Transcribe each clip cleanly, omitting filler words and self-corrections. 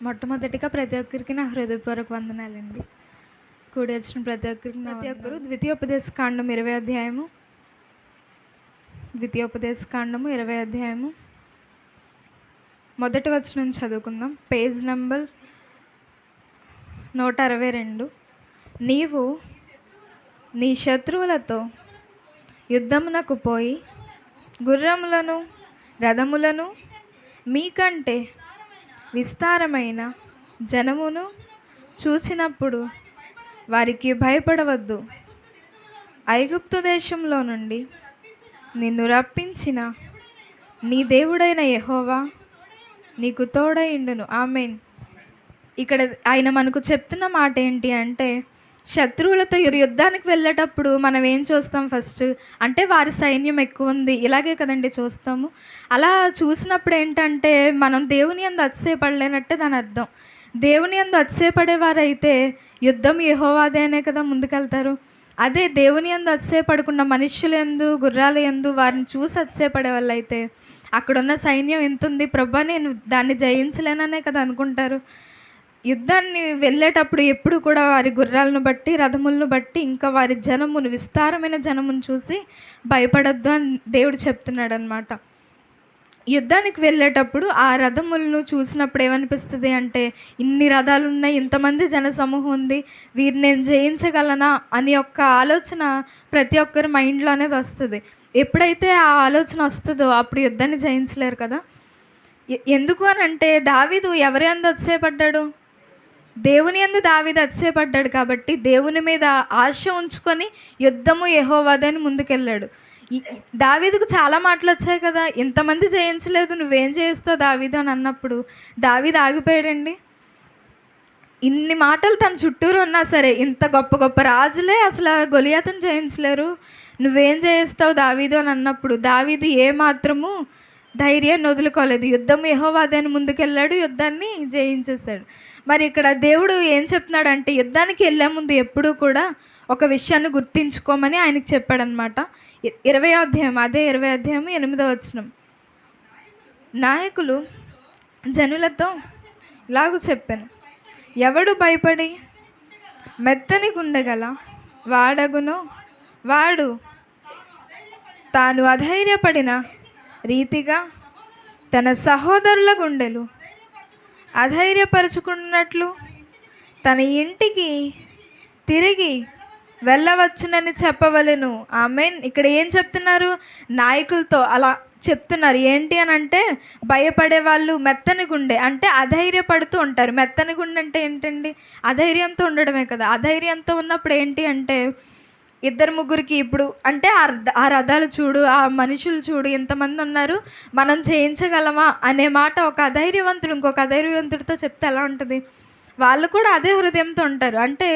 మొట్టమొదటిగా ప్రతి ఒక్కరికి నా హృదయపూర్వక వందనాలండి. కూడి వచ్చిన ప్రతి ఒక్కరికి ప్రతి ఒక్కరు ద్వితీయోపదేశకాండం 20 అధ్యాయము ద్వితీయోపదేశకాండము 20 అధ్యాయము మొదటి వచనం చదువుకుందాం. Page number 162. నీవు నీ శత్రువులతో యుద్ధమునకు పోయి గుర్రములను రథములను మీకంటే విస్తారమైన జనమును చూచినప్పుడు వారికి భయపడవద్దు. ఐగుప్తు దేశంలో నుండి నిన్ను రప్పించిన నీ దేవుడైన యెహోవా నీకు తోడైండును. ఆమేన్. ఇక్కడ ఆయన మనకు చెప్తున్న మాట ఏంటి అంటే, శత్రువులతో యుద్ధానికి వెళ్ళేటప్పుడు మనం ఏం చూస్తాం? ఫస్ట్ అంటే వారి సైన్యం ఎక్కువ ఉంది, ఇలాగే కదండి చూస్తాము. అలా చూసినప్పుడు ఏంటంటే మనం దేవుని యందు అతిశయపడలేనట్టే దాని అర్థం. దేవుని యందు అతిశయపడేవారైతే యుద్ధం యెహోవాదే అనే కదా ముందుకెళ్తారు. అదే దేవుని యందు అతిశయపడకుండా మనుష్యుల యందు గుర్రాల యందు వారిని చూసి అతిశయపడే వాళ్ళైతే అక్కడున్న సైన్యం ఎంత ఉంది ప్రభా, నేను దాన్ని జయించలేననే కదా అనుకుంటారు. యుద్ధాన్ని వెళ్ళేటప్పుడు ఎప్పుడు కూడా వారి గుర్రాలను బట్టి రథములను బట్టి ఇంకా వారి జనమును విస్తారమైన జనమును చూసి భయపడొద్దు అని దేవుడు చెప్తున్నాడు అనమాట. యుద్ధానికి వెళ్ళేటప్పుడు ఆ రథములను చూసినప్పుడు ఏమనిపిస్తుంది అంటే, ఇన్ని రథాలు ఉన్నాయి, ఇంతమంది జన సమూహం ఉంది, వీరిని నేను జయించగలనా అని ఒక్క ఆలోచన ప్రతి ఒక్కరి మైండ్లో అనేది వస్తుంది. ఎప్పుడైతే ఆ ఆలోచన వస్తుందో అప్పుడు యుద్ధాన్ని జయించలేరు కదా. ఎందుకు అని అంటే, దావీదు ఎవరి యందు అతిశయపడ్డాడు? దేవుని యందు దావీదు అతిశయపడ్డాడు కాబట్టి దేవుని మీద ఆశ ఉంచుకొని యుద్ధము యెహోవాదని ముందుకెళ్ళాడు. దావీదుకు చాలా మాటలు వచ్చాయి కదా, ఇంతమంది జయించలేదు, నువ్వేం చేస్తావు దావీదు అని అన్నప్పుడు దావీదు ఆగిపోయాడండి. ఇన్ని మాటలు తన చుట్టూరు ఉన్నా సరే, ఇంత గొప్ప గొప్ప రాజులే అసలు గొలియాతును జయించలేరు, నువ్వేం చేస్తావు దావీదు అని అన్నప్పుడు దావీదు ఏ మాత్రము ధైర్యాన్ని వదులుకోలేదు. యుద్ధం యెహోవాదని ముందుకెళ్ళాడు, యుద్ధాన్ని జయించేశాడు. మరి ఇక్కడ దేవుడు ఏం చెప్తున్నాడంటే, యుద్ధానికి వెళ్ళే ముందు ఎప్పుడూ కూడా ఒక విషయాన్ని గుర్తించుకోమని ఆయనకు చెప్పాడనమాట. 20వ అధ్యాయం, అదే 20వ అధ్యాయం 8వ వచనం. నాయకులు జనులతో ఇలాగ చెప్పాను, ఎవడు భయపడి మెత్తని గుండెగల వాడగునో వాడు తాను అధైర్యపడిన రీతిగా తన సహోదరుల గుండెలు అధైర్యపరుచుకున్నట్లు తన ఇంటికి తిరిగి వెళ్ళవచ్చునని చెప్పవలెను. ఆమేన్. ఇక్కడ ఏం చెప్తున్నారు? నాయకులతో అలా చెప్తున్నారు. ఏంటి అని అంటే, భయపడే వాళ్ళు మెత్తని గుండె అంటే అధైర్యపడుతూ ఉంటారు. మెత్తని గుండె అంటే ఏంటండి? అధైర్యంతో ఉండడమే కదా. అధైర్యంతో ఉన్నప్పుడు ఏంటి అంటే, ఇద్దరు ముగ్గురికి ఇప్పుడు అంటే ఆ రథాలు చూడు, ఆ మనుషులు చూడు, ఎంతమంది ఉన్నారు, మనం చేయించగలమా అనే మాట ఒక అధైర్యవంతుడు ఇంకొక అధైర్యవంతుడితో చెప్తే ఎలా ఉంటుంది? వాళ్ళు కూడా అదే హృదయంతో ఉంటారు. అంటే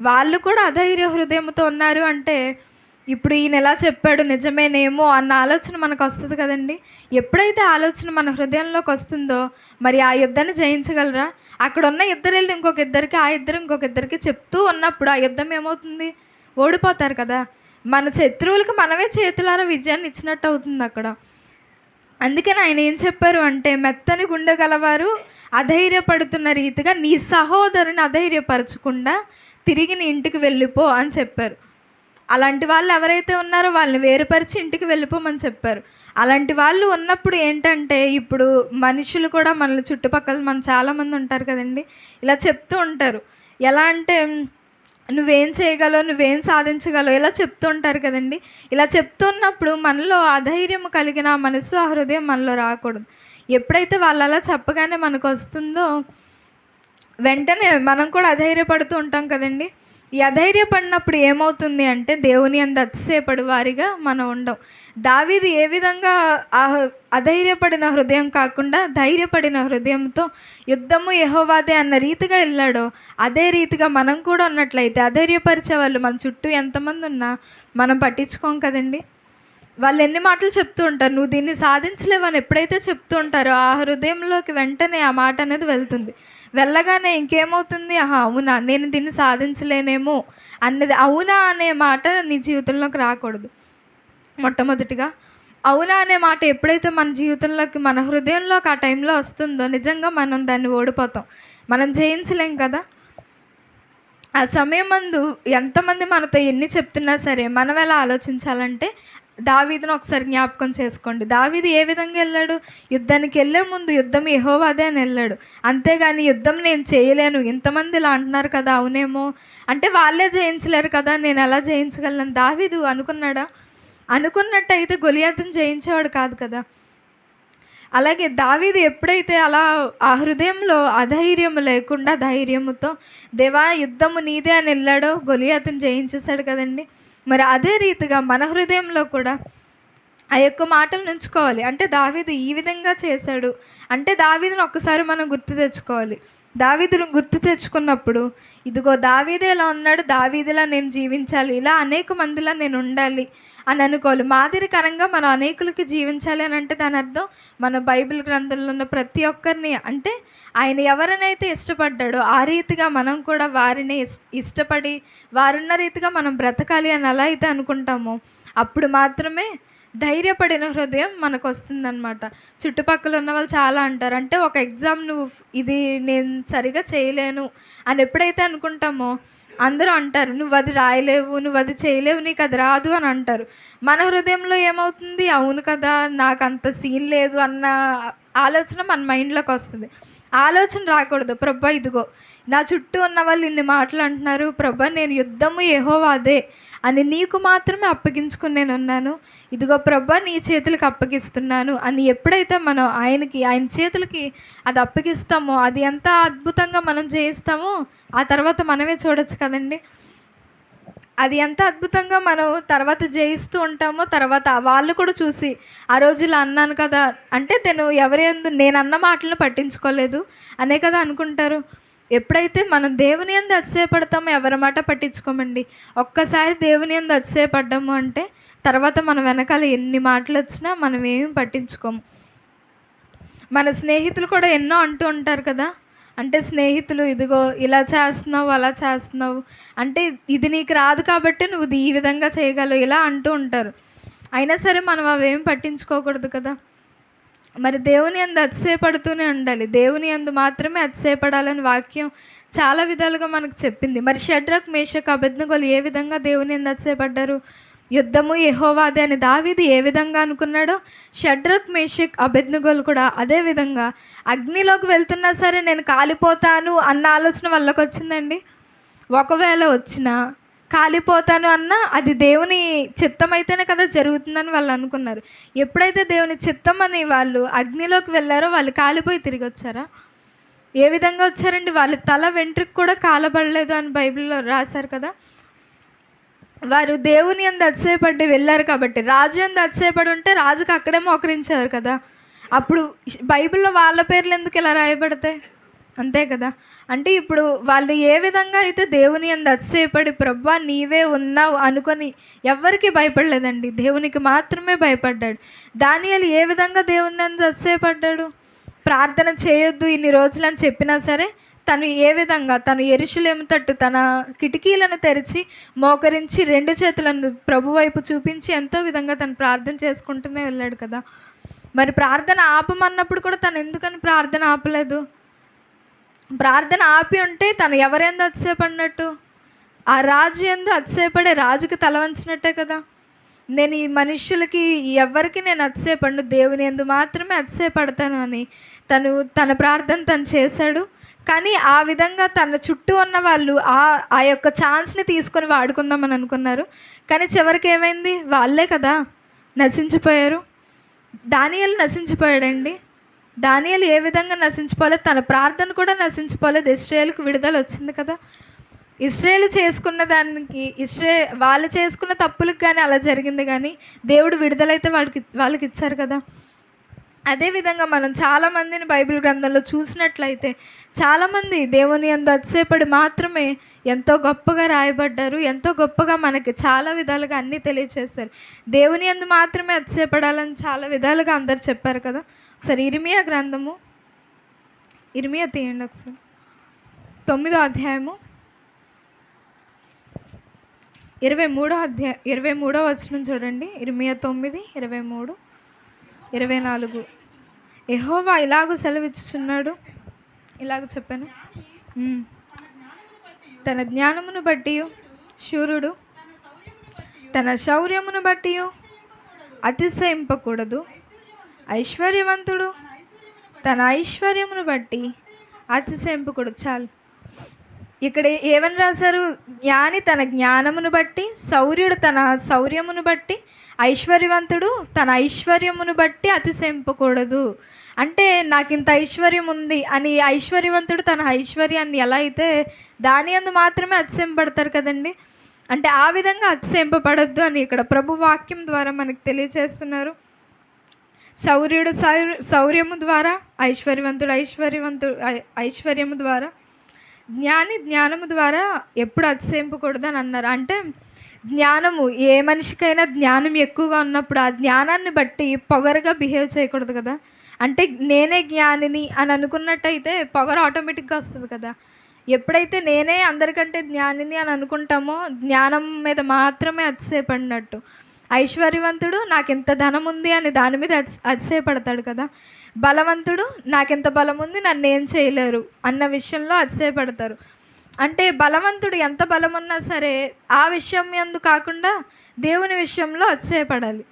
వాళ్ళు కూడా అధైర్య హృదయంతో ఉన్నారు అంటే, ఇప్పుడు ఈయన ఎలా చెప్పాడు నిజమేనేమో అన్న ఆలోచన మనకు వస్తుంది కదండి. ఎప్పుడైతే ఆలోచన మన హృదయంలోకి వస్తుందో మరి ఆ యుద్ధాన్ని జయించగలరా? అక్కడ ఉన్న ఇద్దరు వెళ్ళి ఇంకొక ఇద్దరికి, ఆ ఇద్దరు ఇంకొక ఇద్దరికి చెప్తూ ఉన్నప్పుడు ఆ యుద్ధం ఏమవుతుంది? ఓడిపోతారు కదా. మన శత్రువులకు మనమే చేతులారా విజయాన్ని ఇచ్చినట్టు అవుతుంది అక్కడ. అందుకని ఆయన ఏం చెప్పారు అంటే, మెత్తని గుండె గలవారు అధైర్యపడుతున్న రీతిగా నీ సహోదరుని అధైర్యపరచకుండా తిరిగి నీ ఇంటికి వెళ్ళిపో అని చెప్పారు. అలాంటి వాళ్ళు ఎవరైతే ఉన్నారో వాళ్ళని వేరుపరిచి ఇంటికి వెళ్ళిపోమని చెప్పారు. అలాంటి వాళ్ళు ఉన్నప్పుడు ఏంటంటే, ఇప్పుడు మనుషులు కూడా మన చుట్టుపక్కల మన చాలామంది ఉంటారు కదండి, ఇలా చెప్తూ ఉంటారు. ఎలా అంటే, నువ్వేం చేయగలవు, నువ్వేం సాధించగలవు, ఇలా చెప్తూ ఉంటారు కదండి. ఇలా చెప్తున్నప్పుడు మనలో అధైర్యం కలిగిన మనసు, ఆ హృదయం మనలో రాకూడదు. ఎప్పుడైతే వాళ్ళు అలా చెప్పగానే మనకు వస్తుందో వెంటనే మనం కూడా అధైర్యపడుతూ ఉంటాం కదండి. ఈ అధైర్యపడినప్పుడు ఏమవుతుంది అంటే, దేవుని యందు అతిశయపడు వారిగా మనం ఉండం. దావీదు ఏ విధంగా అధైర్యపడిన హృదయం కాకుండా ధైర్యపడిన హృదయంతో యుద్ధము యెహోవాదే అన్న రీతిగా వెళ్ళాడో, అదే రీతిగా మనం కూడా ఉన్నట్లయితే అధైర్యపరిచే వాళ్ళు మన చుట్టూ ఎంతమంది ఉన్నా మనం పట్టించుకోం కదండి. వాళ్ళు ఎన్ని మాటలు చెప్తూ ఉంటారు, నువ్వు దీన్ని సాధించలేవని ఎప్పుడైతే చెప్తూ ఉంటారో ఆ హృదయంలోకి వెంటనే ఆ మాట అనేది వెళ్తుంది. వెళ్ళగానే ఇంకేమవుతుంది? అవునా, నేను దీన్ని సాధించలేనేమో అన్నది అవునా అనే మాట నీ జీవితంలోకి రాకూడదు. మొట్టమొదటిగా అవునా అనే మాట ఎప్పుడైతే మన జీవితంలోకి, మన హృదయంలోకి ఆ టైంలో వస్తుందో నిజంగా మనం దాన్ని ఓడిపోతాం. మనం జయించలేం కదా! ఆ సమయమందు ఎంతమంది మనతో ఎన్ని చెప్తున్నా సరే, మనం ఎలా ఆలోచించాలంటే, దావీదును ఒకసారి జ్ఞాపకం చేసుకోండి. దావీదు ఏ విధంగా ఎళ్ళాడు? యుద్ధానికెళ్ళే ముందు యుద్ధం యెహోవాదే అని ఎళ్ళాడు. అంతేగాని యుద్ధం నేను చేయలేను, ఇంతమంది ఇలా అంటున్నారు కదా! అవునేమో అంటే వాళ్ళే జయించలేరు కదా! నేనెలా జయించగలను? దావీదు అనుకున్నాడా? అనుకున్నట్టయితే గొలియాతుని జయించేవాడు కాదు కదా! అలాగే దావీదు ఎప్పుడైతే అలా ఆ హృదయంలో అధైర్యం లేకుండా ధైర్యముతో దేవా యుద్ధము నీదే అని వెళ్ళాడో గొలియాతుని జయించేశాడు కదండి. మరి అదే రీతిగా మన హృదయంలో కూడా ఆ యొక్క మాటలు ఉంచుకోవాలి. అంటే దావీదు ఈ విధంగా చేశాడు అంటే దావీదుని ఒక్కసారి మనం గుర్తు తెచ్చుకోవాలి. దావీదును గుర్తు తెచ్చుకున్నప్పుడు ఇదిగో దావీదే ఇలా ఉన్నాడు, దావీదులా నేను జీవించాలి, ఇలా అనేక మందిలా నేను ఉండాలి అని అనుకోవాలి. మాదిరికరంగా మనం అనేకులకి జీవించాలి అని అంటే దాని అర్థం మన బైబిల్ గ్రంథంలో ఉన్న ప్రతి ఒక్కరిని అంటే ఆయన ఎవరినైతే ఇష్టపడ్డాడో ఆ రీతిగా మనం కూడా వారిని ఇష్టపడి వారున్న రీతిగా మనం బ్రతకాలి అని ఎలా అయితే అనుకుంటామో అప్పుడు మాత్రమే ధైర్యపడిన హృదయం మనకు వస్తుందన్నమాట. చుట్టుపక్కల ఉన్న వాళ్ళు చాలా అంటారు. అంటే ఒక ఎగ్జామ్ నువ్వు ఇది నేను సరిగా చేయలేను అని ఎప్పుడైతే అనుకుంటామో అందరూ అంటారు, నువ్వు అది రాయలేవు, నువ్వు అది చేయలేవు, నీకు అది రాదు అని అంటారు. మన హృదయంలో ఏమవుతుంది, అవును కదా నాకు అంత సీన్ లేదు అన్న ఆలోచన మన మైండ్లోకి వస్తుంది. ఆలోచన రాకూడదు. ప్రభా ఇదిగో నా చుట్టూ ఉన్న వాళ్ళు ఇన్ని మాటలు అంటున్నారు, ప్రభా నేను యుద్ధము యెహోవాదే అని నీకు మాత్రమే అప్పగించుకుని నేను ఉన్నాను, ఇదిగో ప్రభా నీ చేతులకు అప్పగిస్తున్నాను అని ఎప్పుడైతే మనం ఆయన చేతులకి అది అప్పగిస్తామో అది ఎంత అద్భుతంగా మనం జయిస్తామో ఆ తర్వాత మనమే చూడొచ్చు కదండి. అది ఎంత అద్భుతంగా మనం తర్వాత జయిస్తూ ఉంటామో తర్వాత వాళ్ళు కూడా చూసి ఆ రోజు ఇలా అన్నాను కదా అంటే నేను అన్న మాటలను పట్టించుకోలేదు అనే కదా అనుకుంటారు. ఎప్పుడైతే మనం దేవుని యందు అతిశయపడతామో ఎవరి మాట పట్టించుకోమండి. ఒక్కసారి దేవుని యందు అతిశయపడ్డాము అంటే తర్వాత మన వెనకాల ఎన్ని మాటలు వచ్చినా మనం ఏమి పట్టించుకోము. మన స్నేహితులు కూడా ఎన్నో అంటూ ఉంటారు కదా, అంటే స్నేహితులు ఇదిగో ఇలా చేస్తున్నావు అలా చేస్తున్నావు అంటే ఇది నీకు రాదు కాబట్టి నువ్వు ఈ విధంగా చేయగలవు ఇలా అంటూ ఉంటారు. అయినా సరే మనం అవేం పట్టించుకోకూడదు కదా. మరి దేవుని యందు అతిశయపడుతూనే ఉండాలి. దేవుని యందు మాత్రమే అతిశయపడాలని వాక్యం చాలా విధాలుగా మనకు చెప్పింది. మరి షడ్రక్ మేషక్ అబేద్నెగోలు ఏ విధంగా దేవుని యందు అతిశయపడ్డారు? యుద్ధము యెహోవాదే అని దావీదు ఏ విధంగా అనుకున్నాడో షడ్రక్ మేషక్ అబేద్నెగోలు కూడా అదే విధంగా అగ్నిలోకి వెళ్తున్నా సరే నేను కాలిపోతాను అన్న ఆలోచన వాళ్ళకి వచ్చిందండి. ఒకవేళ వచ్చినా కాలిపోతాను అన్నా అది దేవుని చిత్తం అయితేనే కదా జరుగుతుందని వాళ్ళు అనుకున్నారు. ఎప్పుడైతే దేవుని చిత్తం అని వాళ్ళు అగ్నిలోకి వెళ్ళారో వాళ్ళు కాలిపోయి తిరిగి వచ్చారా? ఏ విధంగా వచ్చారండి? వాళ్ళ తల వెంట్రుక కూడా కాలబడలేదు అని బైబిల్లో రాశారు కదా. వారు దేవుని యందు అతిశయపడి వెళ్ళారు కాబట్టి, రాజు యందు అతిశయపడి ఉంటే రాజుకి అక్కడే మోకరించేవారు కదా. అప్పుడు బైబిల్లో వాళ్ళ పేర్లు ఎందుకు ఇలా రాయబడతాయి? అంతే కదా. అంటే ఇప్పుడు వాళ్ళు ఏ విధంగా అయితే దేవుని యందు అతిశయపడి ప్రభువా నీవే ఉన్నావు అనుకొని ఎవ్వరికి భయపడలేదండి, దేవునికి మాత్రమే భయపడ్డాడు. దానియేలు ఏ విధంగా దేవుని యందు అతిశయపడ్డాడు? ప్రార్థన చేయొద్దు ఇన్ని రోజులని చెప్పినా సరే తను యెరూషలేము తట్టు తన కిటికీలను తెరిచి మోకరించి 2 చేతులను ప్రభు వైపు చూపించి ఎంతో విధంగా తను ప్రార్థన చేసుకుంటూనే వెళ్ళాడు కదా. మరి ప్రార్థన ఆపమన్నప్పుడు కూడా తను ఎందుకని ప్రార్థన ఆపలేదు? ప్రార్థన ఆపి ఉంటే తను ఎవరెందు అతిశయపడినట్టు? ఆ రాజు యందు అతిశయపడే రాజుకి తల వంచినట్టే కదా. నేను ఈ మనుష్యులకి ఎవ్వరికి నేను అతిశయపడను, దేవుని యందు మాత్రమే అతిశయపడతాను అని తన ప్రార్థన తను చేశాడు. కానీ ఆ విధంగా తన చుట్టూ ఉన్న వాళ్ళు ఆ యొక్క ఛాన్స్ని తీసుకొని వాడుకుందామని అనుకున్నారు. కానీ చివరికి ఏమైంది? వాళ్ళే కదా నశించిపోయారు. దానియేలు నశించిపోయాడండి. దానియేలు ఏ విధంగా నశించిపోలేదు? తన ప్రార్థన కూడా నశించిపోలేదు. ఇశ్రాయేలుకు విడుదల వచ్చింది కదా. ఇశ్రాయేలు చేసుకున్న దానికి వాళ్ళు చేసుకున్న తప్పులకు కానీ అలా జరిగింది, కానీ దేవుడు విడుదలైతే వాళ్ళకి ఇచ్చారు కదా. అదేవిధంగా మనం చాలామందిని బైబిల్ గ్రంథంలో చూసినట్లయితే చాలామంది దేవుని యందు అతిశయపడి మాత్రమే ఎంతో గొప్పగా రాయబడ్డారు. ఎంతో గొప్పగా మనకి చాలా విధాలుగా అన్నీ తెలియచేస్తారు. దేవుని యందు మాత్రమే అతిశయపడాలని చాలా విధాలుగా అందరు చెప్పారు కదా. ఒకసారి ఇర్మియా గ్రంథము, ఇర్మియా తీయండి ఒకసారి, 9వ అధ్యాయము 23వ వచనం చూడండి. ఇర్మియా 9:23. 24. యెహోవా ఇలాగూ సెలవిచ్చుచున్నాడు, ఇలాగ చెప్పాను. తన జ్ఞానమును బట్టి శూరుడు తన శౌర్యమును బట్టి అతిశయింపకూడదు. ఐశ్వర్యవంతుడు తన ఐశ్వర్యమును బట్టి అతిశయింపకూడదు. చాలు. ఇక్కడ ఏమని రాశారు? జ్ఞాని తన జ్ఞానమును బట్టి, శౌర్యుడు తన శౌర్యమును బట్టి, ఐశ్వర్యవంతుడు తన ఐశ్వర్యమును బట్టి అతిశయింపకూడదు. అంటే నాకు ఇంత ఐశ్వర్యం ఉంది అని ఐశ్వర్యవంతుడు తన ఐశ్వర్యాన్ని ఎలా అయితే దాని యందు మాత్రమే అతిశయింపడతారు కదండి. అంటే ఆ విధంగా అతిశయింపబడద్దు అని ఇక్కడ ప్రభు వాక్యం ద్వారా మనకు తెలియజేస్తున్నారు. శౌర్యుడు శౌర్యము ద్వారా, ఐశ్వర్యవంతుడు ఐశ్వర్యము ద్వారా, జ్ఞాని జ్ఞానము ద్వారా ఎప్పుడు అతిశయింపకూడదు అని అన్నారు. అంటే జ్ఞానము, ఏ మనిషికైనా జ్ఞానం ఎక్కువగా ఉన్నప్పుడు ఆ జ్ఞానాన్ని బట్టి పొగరుగా బిహేవ్ చేయకూడదు కదా. అంటే నేనే జ్ఞానిని అని అనుకున్నట్టయితే పొగరు ఆటోమేటిక్గా వస్తుంది కదా. ఎప్పుడైతే నేనే అందరికంటే జ్ఞానిని అని అనుకుంటామో జ్ఞానం మీద మాత్రమే అతిశయపడినట్టు. ఐశ్వర్యవంతుడు నాకెంత ధనం ఉంది అని దాని మీద అతిశయపడతాడు కదా. బలవంతుడు నాకెంత బలం ఉంది, నన్ను ఏం చేయలేరు అన్న విషయంలో అతిశయపడతారు. అంటే బలవంతుడు ఎంత బలం ఉన్నా సరే ఆ విషయం యందు కాకుండా దేవుని విషయంలో అతిశయపడాలి.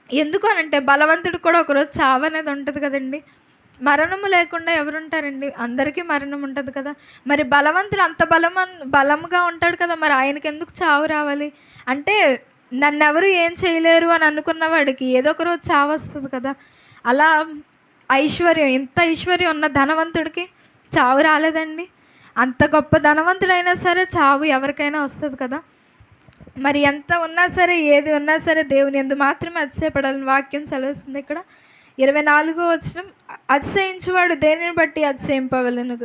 ఎందుకు అనంటే బలవంతుడు కూడా ఒకరోజు చావు అనేది ఉంటుంది కదండి. మరణము లేకుండా ఎవరుంటారండి? అందరికీ మరణం ఉంటుంది కదా. మరి బలవంతుడు అంత బలంగా ఉంటాడు కదా, మరి ఆయనకి ఎందుకు చావు రావాలి? అంటే నన్నెవరు ఏం చేయలేరు అని అనుకున్న వాడికి ఏదో ఒక రోజు చావు వస్తుంది కదా. అలా ఐశ్వర్యం, ఇంత ఐశ్వర్యం ఉన్న ధనవంతుడికి చావు రాలేదండి. అంత గొప్ప ధనవంతుడైనా సరే చావు ఎవరికైనా వస్తుంది కదా. మరి ఎంత ఉన్నా సరే, ఏది ఉన్నా సరే దేవుని యందు మాత్రమే అతిశయపడాలని వాక్యం సెలవుస్తుంది. ఇక్కడ 24వ వచనం, అతిశయించువాడు దేనిని బట్టి అతిశయింపవలెను?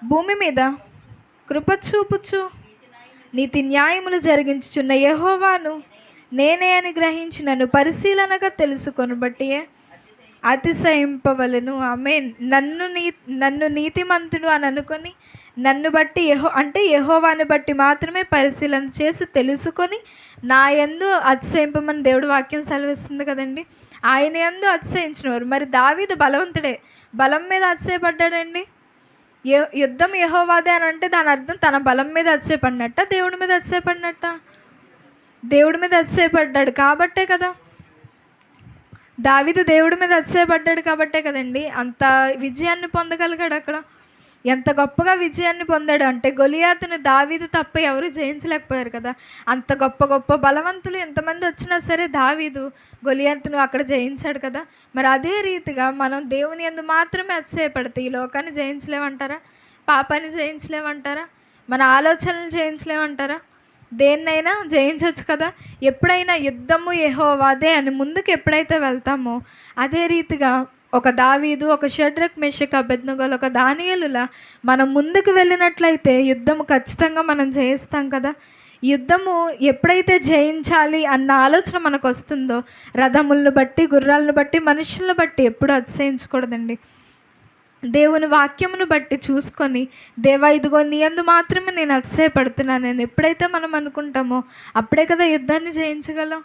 భూమి మీద కృప చూపుచు నీతి న్యాయములు జరిగించుచున్న యెహోవాను నేనే అని గ్రహించి నన్ను పరిశీలనగా తెలుసుకొని బట్టి అతిశయింపవలెను. ఆమేన్. నన్ను నీతిమంతుడు అని అనుకొని నన్ను బట్టి యెహోవాని బట్టి మాత్రమే పరిశీలన చేసి తెలుసుకొని నా యందు అతిశయింపమని దేవుడు వాక్యం సెలవిస్తుంది కదండి. ఆయన యందు అతిశయించినవారు. మరి దావీదు బలవంతుడే, బలం మీద అతిశయపడ్డాడండి. యుద్ధం యెహోవాదే అని అంటే దాని అర్థం తన బలం మీద అతిశయపడినట్ట, దేవుడి మీద అతిశయపడినట్ట? దేవుడి మీద అతిశయపడ్డాడు కాబట్టే కదా. దావీదు దేవుడి మీద అతిశయపడ్డాడు కాబట్టే కదండి అంత విజయాన్ని పొందగలిగాడు. అక్కడ ఎంత గొప్పగా విజయాన్ని పొందాడు అంటే గొలియాతును దావీదు తప్ప ఎవరు జయించలేకపోయారు కదా. అంత గొప్ప గొప్ప బలవంతులు ఎంతమంది వచ్చినా సరే దావీదు గొలియాతును అక్కడ జయించాడు కదా. మరి అదే రీతిగా మనం దేవుని యందు మాత్రమే అతిశయపడితే ఈ లోకాన్ని జయించలేమంటారా? పాపాన్ని జయించలేమంటారా? మన ఆలోచనలు జయించలేమంటారా? దేన్నైనా జయించవచ్చు కదా. ఎప్పుడైనా యుద్ధము యెహోవాదే అని ముందుకు ఎప్పుడైతే వెళ్తామో అదే రీతిగా ఒక దావీదు, ఒక షడ్రక్, మెషక్, అబేద్నెగోలు, ఒక దానియేలులా మనం ముందుకు వెళ్ళినట్లయితే యుద్ధము ఖచ్చితంగా మనం జయిస్తాం కదా. యుద్ధము ఎప్పుడైతే జయించాలి అన్న ఆలోచన మనకు వస్తుందో రథములను బట్టి, గుర్రాలను బట్టి, మనుషులను బట్టి ఎప్పుడు అతిశయించకూడదండి. దేవుని వాక్యమును బట్టి చూసుకొని దేవా ఇదిగో నీ యందు మాత్రమే నేను అతిశయపడుతున్నాను నేను ఎప్పుడైతే మనం అనుకుంటామో అప్పుడే కదా యుద్ధాన్ని జయించగలం.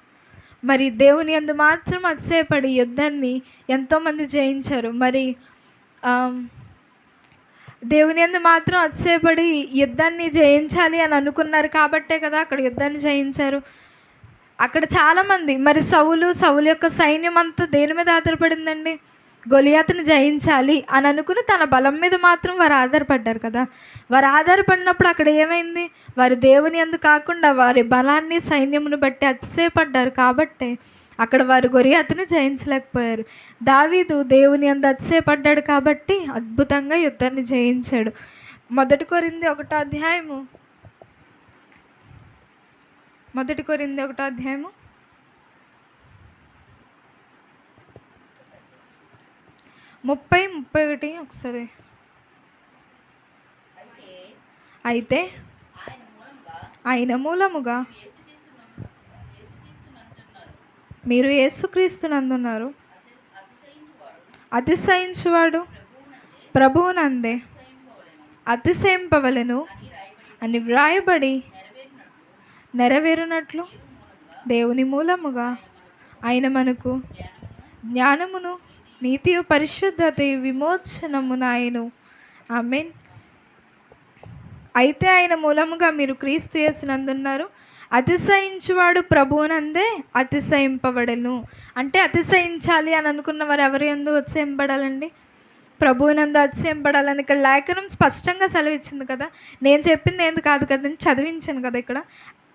మరి దేవుని యందు మాత్రం అతిశయపడి యుద్ధాన్ని ఎంతోమంది జయించారు. మరి దేవుని యందు మాత్రం అతిశయపడి యుద్ధాన్ని జయించాలి అని అనుకున్నారు కాబట్టే కదా అక్కడ యుద్ధాన్ని జయించారు. అక్కడ చాలామంది, మరి సౌలు యొక్క సైన్యం అంతా దేని మీద ఆధారపడిందండి? గొలియాతుని జయించాలి అని అనుకుని తన బలం మీద మాత్రం వారు ఆధారపడ్డారు కదా. వారు ఆధారపడినప్పుడు అక్కడ ఏమైంది? వారు దేవుని యందు కాకుండా వారి బలాన్ని, సైన్యమును బట్టి అతిశయపడ్డారు కాబట్టే అక్కడ వారు గొలియాతుని జయించలేకపోయారు. దావీదు దేవుని యందు అతిశయపడ్డాడు కాబట్టి అద్భుతంగా యుద్ధాన్ని జయించాడు. 1 కొరింథీ 1వ అధ్యాయము 1 కొరింథీ 1వ అధ్యాయము 30-31 ఒకసారి. అయితే ఆయన మూలముగా మీరు యేసుక్రీస్తునందున్నారు, అతిశయించువాడు ప్రభువునందే అతిశయింపవలెను అని వ్రాయబడి నెరవేరునట్లు దేవుని మూలముగా ఆయన మనకు జ్ఞానమును, నీతియు, పరిశుద్ధతయు, విమోచనము నాయను. ఆమేన్. అయితే ఆయన మూలముగా మీరు క్రీస్తు యేసునందున్నారు. అతిశయించువాడు ప్రభువునందే అతిశయింపబడెను. అంటే అతిశయించాలి అని అనుకున్న వారు ఎవరు యందు అతిశయింపడాలండి? ప్రభువునందు అతిశయింపడాలని ఇక్కడ లేఖనం స్పష్టంగా సెలవిచ్చింది కదా. నేను చెప్పింది ఏంది కాదు కదండి, చదివించాను కదా. ఇక్కడ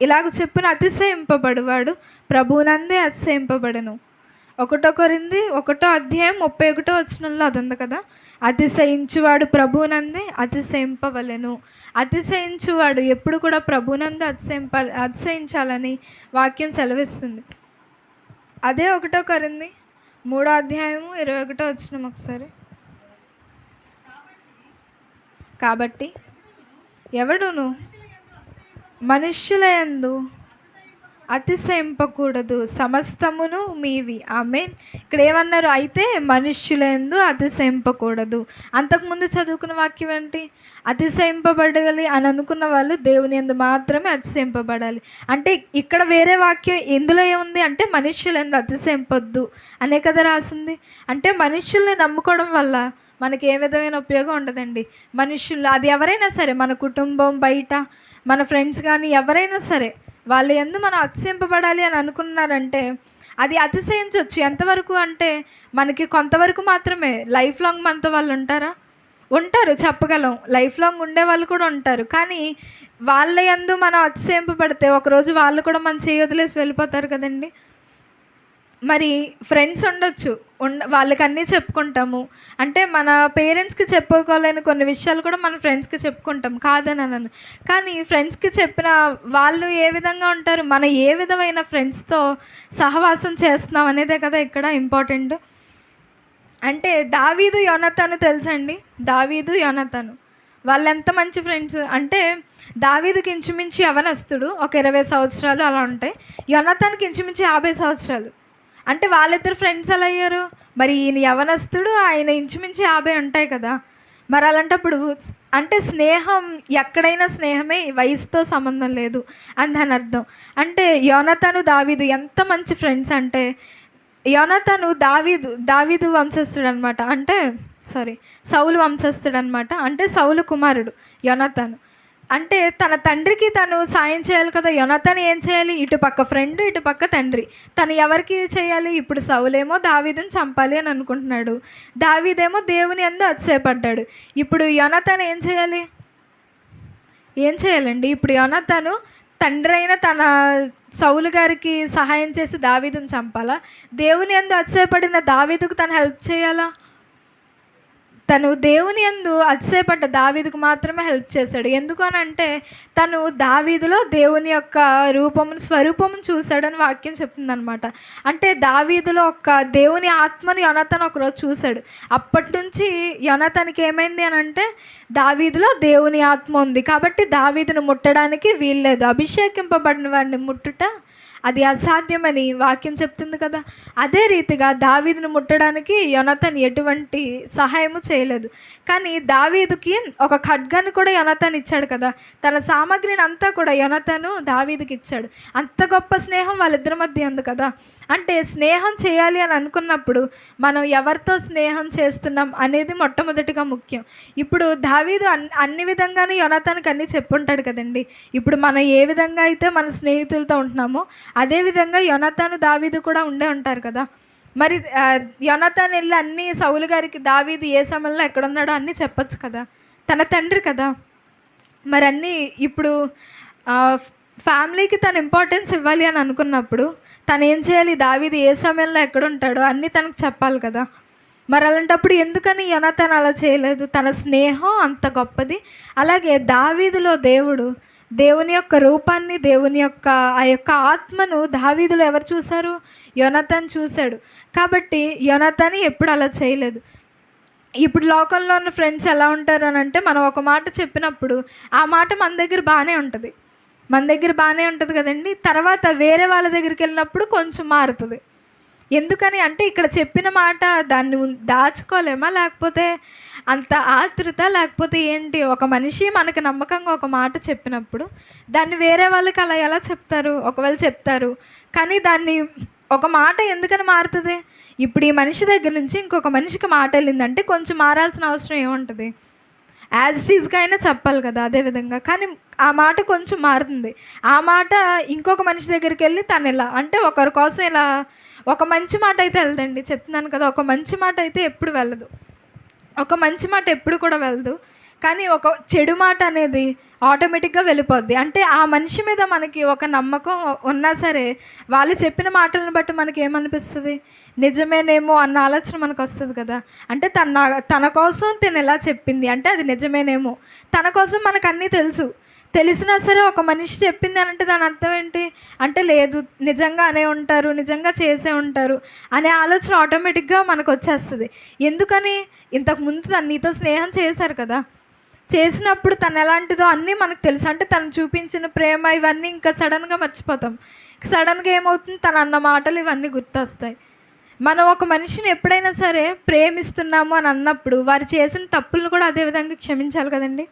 ఇలాగ చెప్పున అతిశయింపబడువాడు ప్రభువునందే అతిశయింపబడెను. 1 కొరింథీ 1:31 అది ఉంది కదా. అతిశయించువాడు ప్రభువునందే అతిశయింపవలెను. అతిశయించువాడు ఎప్పుడు కూడా ప్రభువునందు అతిశయించాలని వాక్యం సెలవిస్తుంది. అదే 1 కొరింథీ 3:21 ఒకసారి. కాబట్టి ఎవడును మనుష్యుల యందు అతిశయింపకూడదు, సమస్తమును మీవి. ఆమేన్. ఇక్కడ ఏమన్నారు? అయితే మనుష్యుల యందు అతిశయింపకూడదు. అంతకుముందు చదువుకున్న వాక్యం ఏంటి? అతిశయింపబడాలి అని అనుకున్న వాళ్ళు దేవుని యందు మాత్రమే అతిశయింపబడాలి. అంటే ఇక్కడ వేరే వాక్యం ఎందులో ఏముంది అంటే మనుష్యుల యందు అతిశయింపొద్దు అనే కదా రాసింది. అంటే మనుష్యుల్ని నమ్ముకోవడం వల్ల మనకి ఏ విధమైన ఉపయోగం ఉండదండి. మనుషులు అది ఎవరైనా సరే, మన కుటుంబం, బయట మన ఫ్రెండ్స్ కానీ ఎవరైనా సరే, వాళ్ళ యందు మనం అతిశయింపబడాలి అని అనుకున్నారంటే అది అతిశయించవచ్చు. ఎంతవరకు అంటే మనకి కొంతవరకు మాత్రమే. లైఫ్ లాంగ్ మనతో వాళ్ళు ఉంటారా? ఉంటారు, చెప్పగలం. లైఫ్ లాంగ్ ఉండే వాళ్ళు కూడా ఉంటారు. కానీ వాళ్ళ యందు మనం అతిశయింపబడితే ఒకరోజు వాళ్ళు కూడా మన చేయి వదిలేసి వెళ్ళిపోతారు కదండి. మరి ఫ్రెండ్స్ ఉండొచ్చు, వాళ్ళకి అన్నీ చెప్పుకుంటాము. అంటే మన పేరెంట్స్కి చెప్పుకోలేని కొన్ని విషయాలు కూడా మన ఫ్రెండ్స్కి చెప్పుకుంటాం, కాదని అనను. కానీ ఫ్రెండ్స్కి చెప్పిన వాళ్ళు ఏ విధంగా ఉంటారు, మన ఏ విధమైన ఫ్రెండ్స్తో సహవాసం చేస్తున్నాం అనేదే కదా ఇక్కడ ఇంపార్టెంట్. అంటే దావీదు, యోనతాను తెలుసండి. దావీదు, యోనతాను వాళ్ళు ఎంత మంచి ఫ్రెండ్స్ అంటే దావీదుకి ఇంచుమించు యవనస్తుడు, ఒక 20 సంవత్సరాలు అలా ఉంటాయి. యోనతాన్కి ఇంచుమించు 50 సంవత్సరాలు. అంటే వాళ్ళిద్దరు ఫ్రెండ్స్ ఎలా అయ్యారు? మరి ఈయన యవనస్తుడు, ఆయన ఇంచుమించు 50 ఉంటాయి కదా. మరి అలాంటప్పుడు అంటే స్నేహం ఎక్కడైనా స్నేహమే, వయసుతో సంబంధం లేదు అని దాని అర్థం. అంటే యోనతాను, దావీదు ఎంత మంచి ఫ్రెండ్స్ అంటే యోనతాను దావీదు వంశస్థుడు అనమాట. అంటే సౌలు వంశస్థుడు అనమాట. అంటే సౌలు కుమారుడు యోనతాను. అంటే తన తండ్రికి తను సాయం చేయాలి కదా. యోనతాను ఏం చేయాలి? ఇటుపక్క ఫ్రెండ్, ఇటుపక్క తండ్రి. తను ఎవరికి చేయాలి? ఇప్పుడు సౌలేమో దావీదుని చంపాలి అని అనుకుంటున్నాడు, దావీదేమో దేవుని యందు అతిశయపడ్డాడు. ఇప్పుడు యోనతాను ఏం చేయాలండి? ఇప్పుడు యోనతాను తండ్రి అయిన తన సౌలు గారికి సహాయం చేసి దావీదుని చంపాలా? దేవుని యందు అతిశయపడిన దావీదుకు తను హెల్ప్ చేయాలా? తను దేవుని యందు అతిశయపడ్డ దావీదుకు మాత్రమే హెల్ప్ చేశాడు. ఎందుకు అని అంటే తను దావీదులో దేవుని యొక్క స్వరూపమును చూశాడని వాక్యం చెప్తుందనమాట. అంటే దావీదులో ఒక దేవుని ఆత్మని యోనతాను ఒకరోజు చూశాడు. అప్పటి నుంచి యోనతానికి ఏమైంది అని అంటే దావీదులో దేవుని ఆత్మ ఉంది కాబట్టి దావీదును ముట్టడానికి వీల్లేదు. అభిషేకింపబడిన వాడిని ముట్టుట అది అసాధ్యమని వాక్యం చెప్తుంది కదా. అదే రీతిగా దావీదును ముట్టడానికి యోనతాను ఎటువంటి సహాయము చేయలేదు. కానీ దావీదుకి ఒక ఖడ్గాన్ని కూడా యోనతాను ఇచ్చాడు కదా. తన సామాగ్రిని అంతా కూడా యోనతాను దావీదుకి ఇచ్చాడు. అంత గొప్ప స్నేహం వాళ్ళిద్దరి మధ్య ఉంది కదా. అంటే స్నేహం చేయాలి అని అనుకున్నప్పుడు మనం ఎవరితో స్నేహం చేస్తున్నాం అనేది మొట్టమొదటిగా ముఖ్యం. ఇప్పుడు దావీదు అన్ని విధంగానే యోనతానుకి అన్నీ చెప్పుంటాడు కదండి. ఇప్పుడు మనం ఏ విధంగా అయితే మన స్నేహితులతో ఉంటున్నామో అదేవిధంగా యోనతాను, దావీదు కూడా ఉండే ఉంటారు కదా. మరి యోనతాను వెళ్ళి అన్నీ సౌలు గారికి దావీదు ఏ సమయంలో ఎక్కడున్నాడో అన్నీ చెప్పచ్చు కదా, తన తండ్రి కదా. మరి అన్నీ ఇప్పుడు ఫ్యామిలీకి తను ఇంపార్టెన్స్ ఇవ్వాలి అని అనుకున్నప్పుడు తను ఏం చేయాలి? దావీదు ఏ సమయంలో ఎక్కడుంటాడో అన్నీ తనకు చెప్పాలి కదా. మరి అలాంటప్పుడు ఎందుకని యోనతాను అలా చేయలేదు? తన స్నేహం అంత గొప్పది. అలాగే దావీదులో దేవుని యొక్క రూపాన్ని, దేవుని యొక్క ఆ యొక్క ఆత్మను దావీదులో ఎవరు చూశారు? యోనతాను చూశాడు. కాబట్టి యోనతాను ఎప్పుడు అలా చేయలేదు. ఇప్పుడు లోకంలో ఉన్న ఫ్రెండ్స్ ఎలా ఉంటారు అని అంటే మనం ఒక మాట చెప్పినప్పుడు ఆ మాట మన దగ్గర బాగానే ఉంటుంది కదండి. తర్వాత వేరే వాళ్ళ దగ్గరికి వెళ్ళినప్పుడు కొంచెం మారుతుంది. ఎందుకని అంటే ఇక్కడ చెప్పిన మాట దాన్ని దాచుకోలేమా, లేకపోతే అంత ఆతృత, లేకపోతే ఏంటి? ఒక మనిషి మనకు నమ్మకంగా ఒక మాట చెప్పినప్పుడు దాన్ని వేరే వాళ్ళకి అలా ఎలా చెప్తారు? ఒకవేళ చెప్తారు కానీ దాన్ని ఒక మాట ఎందుకని మారుతుంది? ఇప్పుడు ఈ మనిషి దగ్గర నుంచి ఇంకొక మనిషికి మాట వెళ్ళిందంటే కొంచెం మారాల్సిన అవసరం ఏముంటుంది? యాజ్ ఇట్ ఈజ్గా అయినా చెప్పాలి కదా అదేవిధంగా. కానీ ఆ మాట కొంచెం మారుతుంది. ఆ మాట ఇంకొక మనిషి దగ్గరికి వెళ్ళి తను ఇలా అంటే ఒకరి కోసం ఇలా ఒక మంచి మాట అయితే వెళ్దండి. చెప్తున్నాను కదా, ఒక మంచి మాట అయితే ఎప్పుడు వెళ్ళదు. ఒక మంచి మాట ఎప్పుడు కూడా వెళ్ళదు. కానీ ఒక చెడు మాట అనేది ఆటోమేటిక్గా వెళ్ళిపోద్ది. అంటే ఆ మనిషి మీద మనకి ఒక నమ్మకం ఉన్నా సరే, వాళ్ళు చెప్పిన మాటలను బట్టి మనకి ఏమనిపిస్తుంది? నిజమేనేమో అన్న ఆలోచన మనకు వస్తుంది కదా. అంటే తన కోసం తను ఎలా చెప్పింది అంటే అది నిజమేనేమో. తన కోసం మనకు అన్నీ తెలుసు. తెలిసినా సరే ఒక మనిషి చెప్పింది అని అంటే దాని అర్థం ఏంటి? అంటే లేదు, నిజంగా అనే ఉంటారు, నిజంగా చేసే ఉంటారు అనే ఆలోచన ఆటోమేటిక్గా మనకు వచ్చేస్తుంది. ఎందుకని? ఇంతకుముందు తను నీతో స్నేహం చేశారు కదా. చేసినప్పుడు తను ఎలాంటిదో అన్నీ మనకు తెలుసు. అంటే తను చూపించిన ప్రేమ ఇవన్నీ ఇంకా సడన్గా మర్చిపోతాం. సడన్గా ఏమవుతుంది? తను అన్న మాటలు ఇవన్నీ గుర్తొస్తాయి. మనం ఒక మనిషిని ఎప్పుడైనా సరే ప్రేమిస్తున్నాము అని అన్నప్పుడు వారు చేసిన తప్పులను కూడా అదే విధంగా క్షమించాలి కదండి.